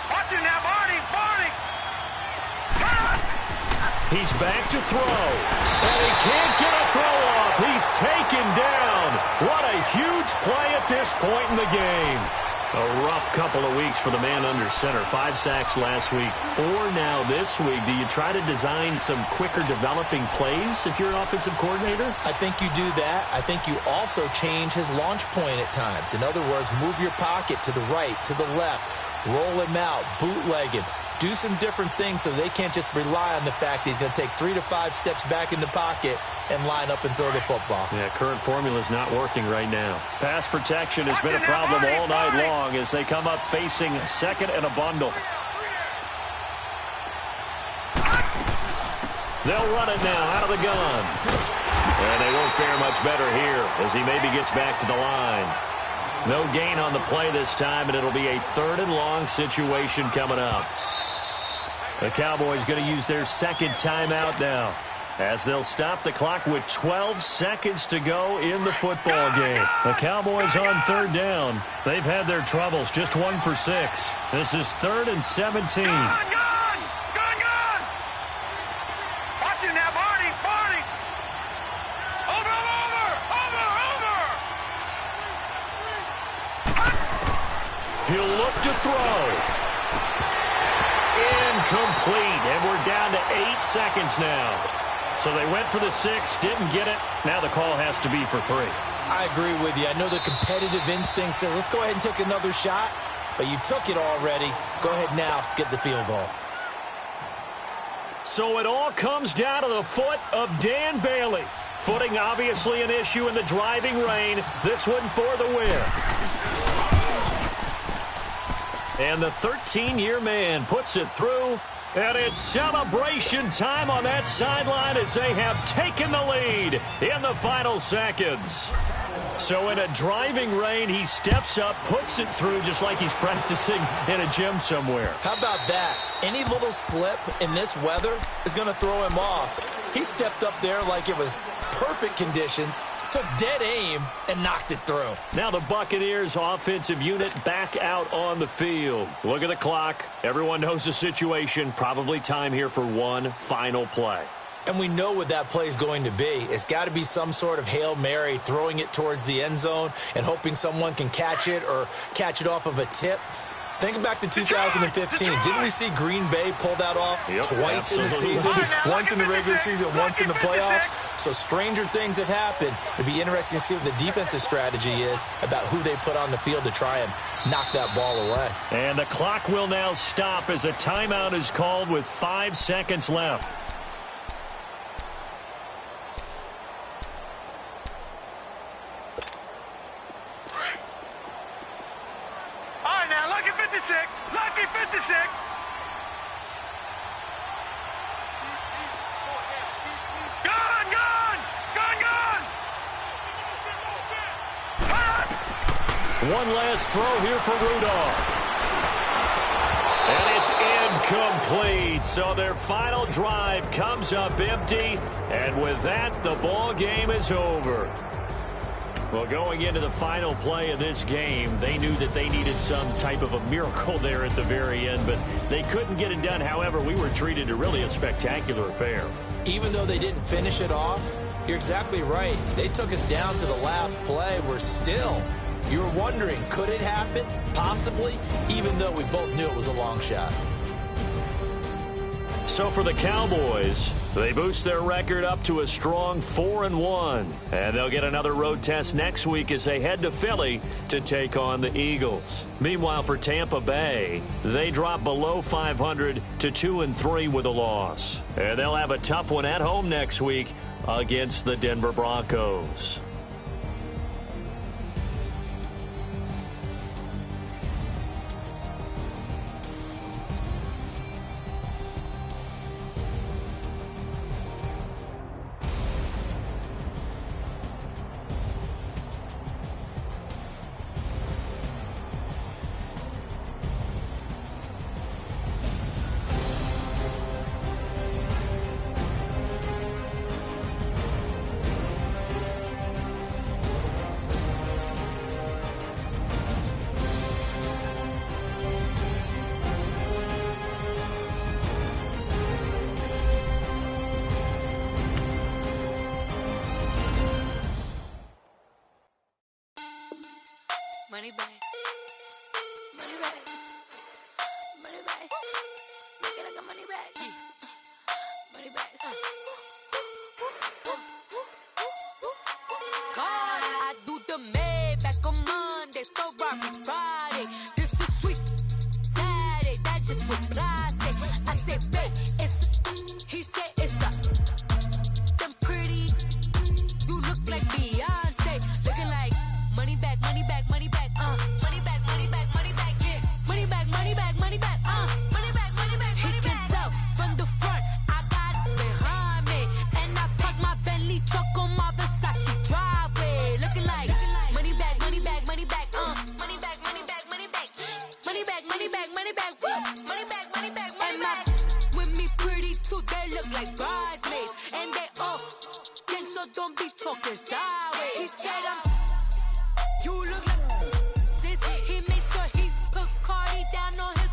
Watch it now, Barney. He's back to throw, and he can't get a throw off. He's taken down. What a huge play at this point in the game. A rough couple of weeks for the man under center. 5 sacks last week, 4 now this week. Do you try to design some quicker developing plays if you're an offensive coordinator? I think you do that. I think you also change his launch point at times. In other words, move your pocket to the right, to the left, roll him out, bootleg him. Do some different things so they can't just rely on the fact that he's going to take 3 to 5 steps back in the pocket and line up and throw the football. Yeah, current formula is not working right now. Pass protection has been a problem all night long as they come up facing second and a bundle. They'll run it now out of the gun. And they won't fare much better here as he maybe gets back to the line. No gain on the play this time, and it'll be a 3rd and long situation coming up. The Cowboys going to use their second timeout now as they'll stop the clock with 12 seconds to go in the football game. The Cowboys on 3rd down. They've had their troubles, just 1 for 6. This is 3rd and 17. Gone! Watch it now, Barney! Over! He'll look to throw. Incomplete, and we're down to 8 seconds now. So they went for the 6, didn't get it. Now the call has to be for 3. I agree with you. I know the competitive instinct says, let's go ahead and take another shot. But you took it already. Go ahead now, get the field goal. So it all comes down to the foot of Dan Bailey. Footing obviously an issue in the driving rain. This one for the win. And the 13-year man puts it through. And it's celebration time on that sideline as they have taken the lead in the final seconds. So in a driving rain, he steps up, puts it through just like he's practicing in a gym somewhere. How about that? Any little slip in this weather is going to throw him off. He stepped up there like it was perfect conditions, took dead aim, and knocked it through. Now the Buccaneers offensive unit back out on the field. Look at the clock. Everyone knows the situation. Probably time here for one final play. And we know what that play is going to be. It's got to be some sort of Hail Mary, throwing it towards the end zone and hoping someone can catch it or catch it off of a tip. Thinking back to 2015, didn't we see Green Bay pull that off twice in the season? Once in the regular season, once in the playoffs. So stranger things have happened. It'd be interesting to see what the defensive strategy is about who they put on the field to try and knock that ball away. And the clock will now stop as a timeout is called with 5 seconds left. Lucky 56. One last throw here for Rudolph. And it's incomplete. So their final drive comes up empty. And with that, the ball game is over. Well, going into the final play of this game, they knew that they needed some type of a miracle there at the very end, but they couldn't get it done. However, we were treated to really a spectacular affair. Even though they didn't finish it off, you're exactly right. They took us down to the last play. We're still, you were wondering, could it happen? Possibly, even though we both knew it was a long shot. So for the Cowboys, they boost their record up to a strong 4-1. And they'll get another road test next week as they head to Philly to take on the Eagles. Meanwhile, for Tampa Bay, they drop below 500 to 2-3 with a loss. And they'll have a tough one at home next week against the Denver Broncos. Money bag. Money bag. Money bag. Make it like a money bag. Money bag. God, I do the Maybach on Monday, Ferrari Friday. This is sweet Saturday, that's just what I say. I say, babe, it's he said it's a them pretty. You look like Beyonce, looking like money bag, money bag, money bag, money bag, money bag, money bag, yeah, money bag, money bag, money bag, money bag, money bag. He can tell from the front, I got it behind me, and I park my Bentley truck on my Versace driveway, looking like money bag, money bag, money bag, money bag, money bag, money bag, money bag, money bag, money bag, money bag, money bag, money bag. With me pretty too, they look like bridesmaids, and they all gang, so don't be talking sideways. He said you look like this. He made sure he put Cardi down on his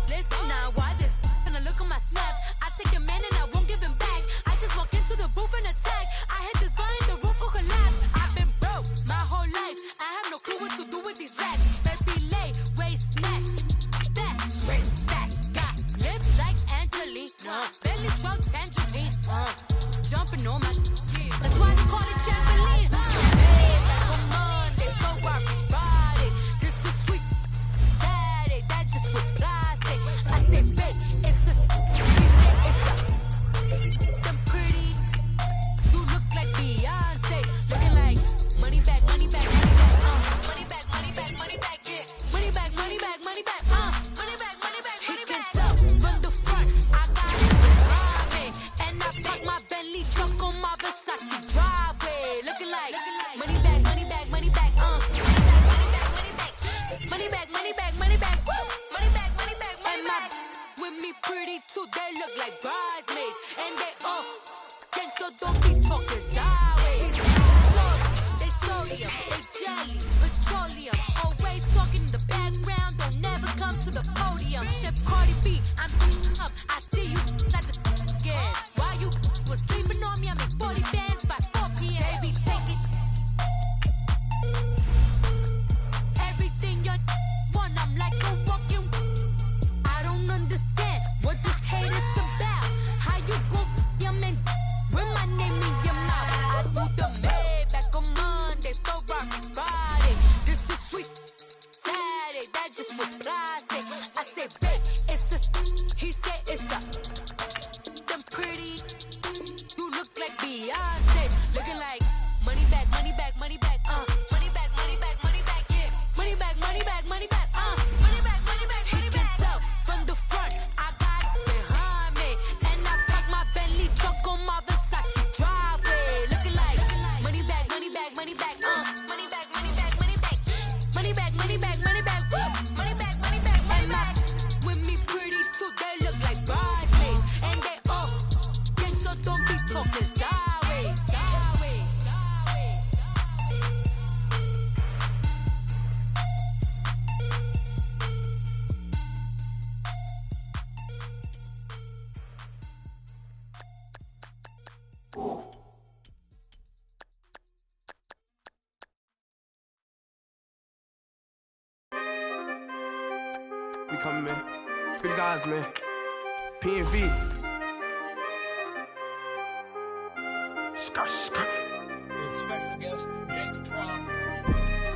list. Now why this? And I look at my snap. I take your man and I won't give him back. I just walk into the booth and attack. I hit this guy in the roof will collapse. I've been broke my whole life. I have no clue what to do with these racks. Baby lay, waist snatch, back, straight back. Got lips like Angelina, belly truck tangerine. Jumping on my, that's why they call it trampoline. Hey, like a Monday, Ferrari Friday. This is sweet Saturday, that's just what I say. I say, babe, it's a, them pretty. You look like Beyonce, looking like money bag, money bag, money bag, money bag, money bag, money bag, yeah, money bag, money bag, money bag, money bag, money bag. He can tell from the front, I got it behind me, and I park my Bentley truck on my Versace driveway, looking like money bag, money bag, money bag, money bag, money bag, money bag, money bag, money bag, money bag. With me pretty too, they look like bridesmaids, and they all gang, so don't be talking sideways. They sodium, they jelly, petroleum, always talking in the background, don't never come to the podium. Chef Cardi B, I'm up, I see you at the again. While you was sleeping on me, I make 40 bands by 4 p.m. Baby, take it. Everything you want, I'm like a walking. I don't understand what this hate is about. How you go your man with my name in your mouth? I do the Maybach on Monday, Ferrari Friday. This is sweet Saturday, that's just what I say. I say, babe, it's a, he said it's a, them pretty. You look like Beyonce, looking like money bag, money bag, money bag, money bag, money bag, money bag, yeah, money bag, money bag, money bag, money bag, money bag. He can tell from the front, I got it behind me, and I park my Bentley truck on my Versace driveway, looking like money bag, money bag, money bag, money bag, money bag, money bag, money bag, money bag, money bag, money bag, money bag, money bag. With me pretty too, they look like bridesmaids, and they all gang, so don't be talking sideways, sideways, sideways. We coming, man. Pretty guys, man. P&V. Skirt, skirt. Special guest, Jake Prof.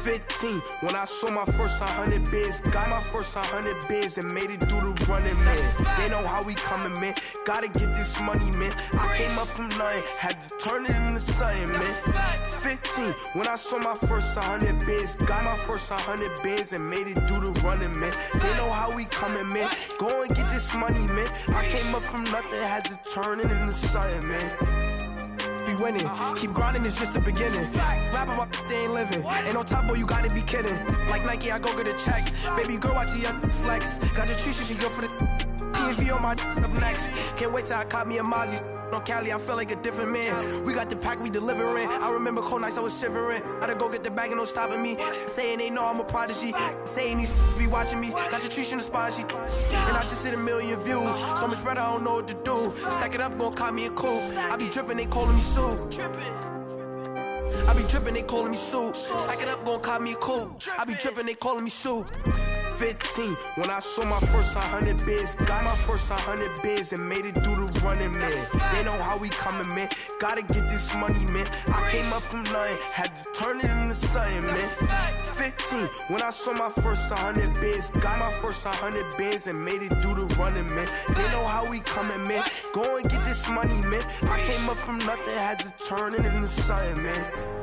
15, when I saw my first 100 bids, got my first 100 bids and made it through the running, man. They know how we coming, man. Gotta get this money, man. I came up from nothing, had to turn it into something, man. 15, when I saw my first 100 bids, got my first 100 bids and made it through the running, man. They know how we coming, man. Go and get this money, man. I came up from nothing, had to turn it into something, man. Be winning, keep grinding, it's just the beginning. Rap about they ain't living. Ain't no top boy, you gotta be kidding. Like Nike, I go get a check. Baby girl, watch your flex. Got your tree, she go for the PNV on my up next. Can't wait till I caught me a Mozzie. On Cali, I feel like a different man. We got the pack, we delivering. I remember cold nights, I was shivering. Gotta go get the bag and no stopping me. Saying they know I'm a prodigy. Saying these be watching me. Got your tree in the spot, she and I just hit 1 million views. So much better, I don't know what to do. Stack it up, gon' call me a coupe. I be dripping, they calling me Sue. I be dripping, they calling me soup. Stack it up, gon' call me a coupe. I be dripping, they calling me soup. 15, when I saw my first 100 bids. Got my first 100 bids and made it through the running, man. They know how we coming, man. Gotta get this money, man. I came up from nothing, had to turn it into something, man. 15, when I saw my first 100 bids. Got my first 100 bids and made it through the running, man. They know how we coming, man. Go and get this money, man. I came up from nothing, had to turn it into something, man.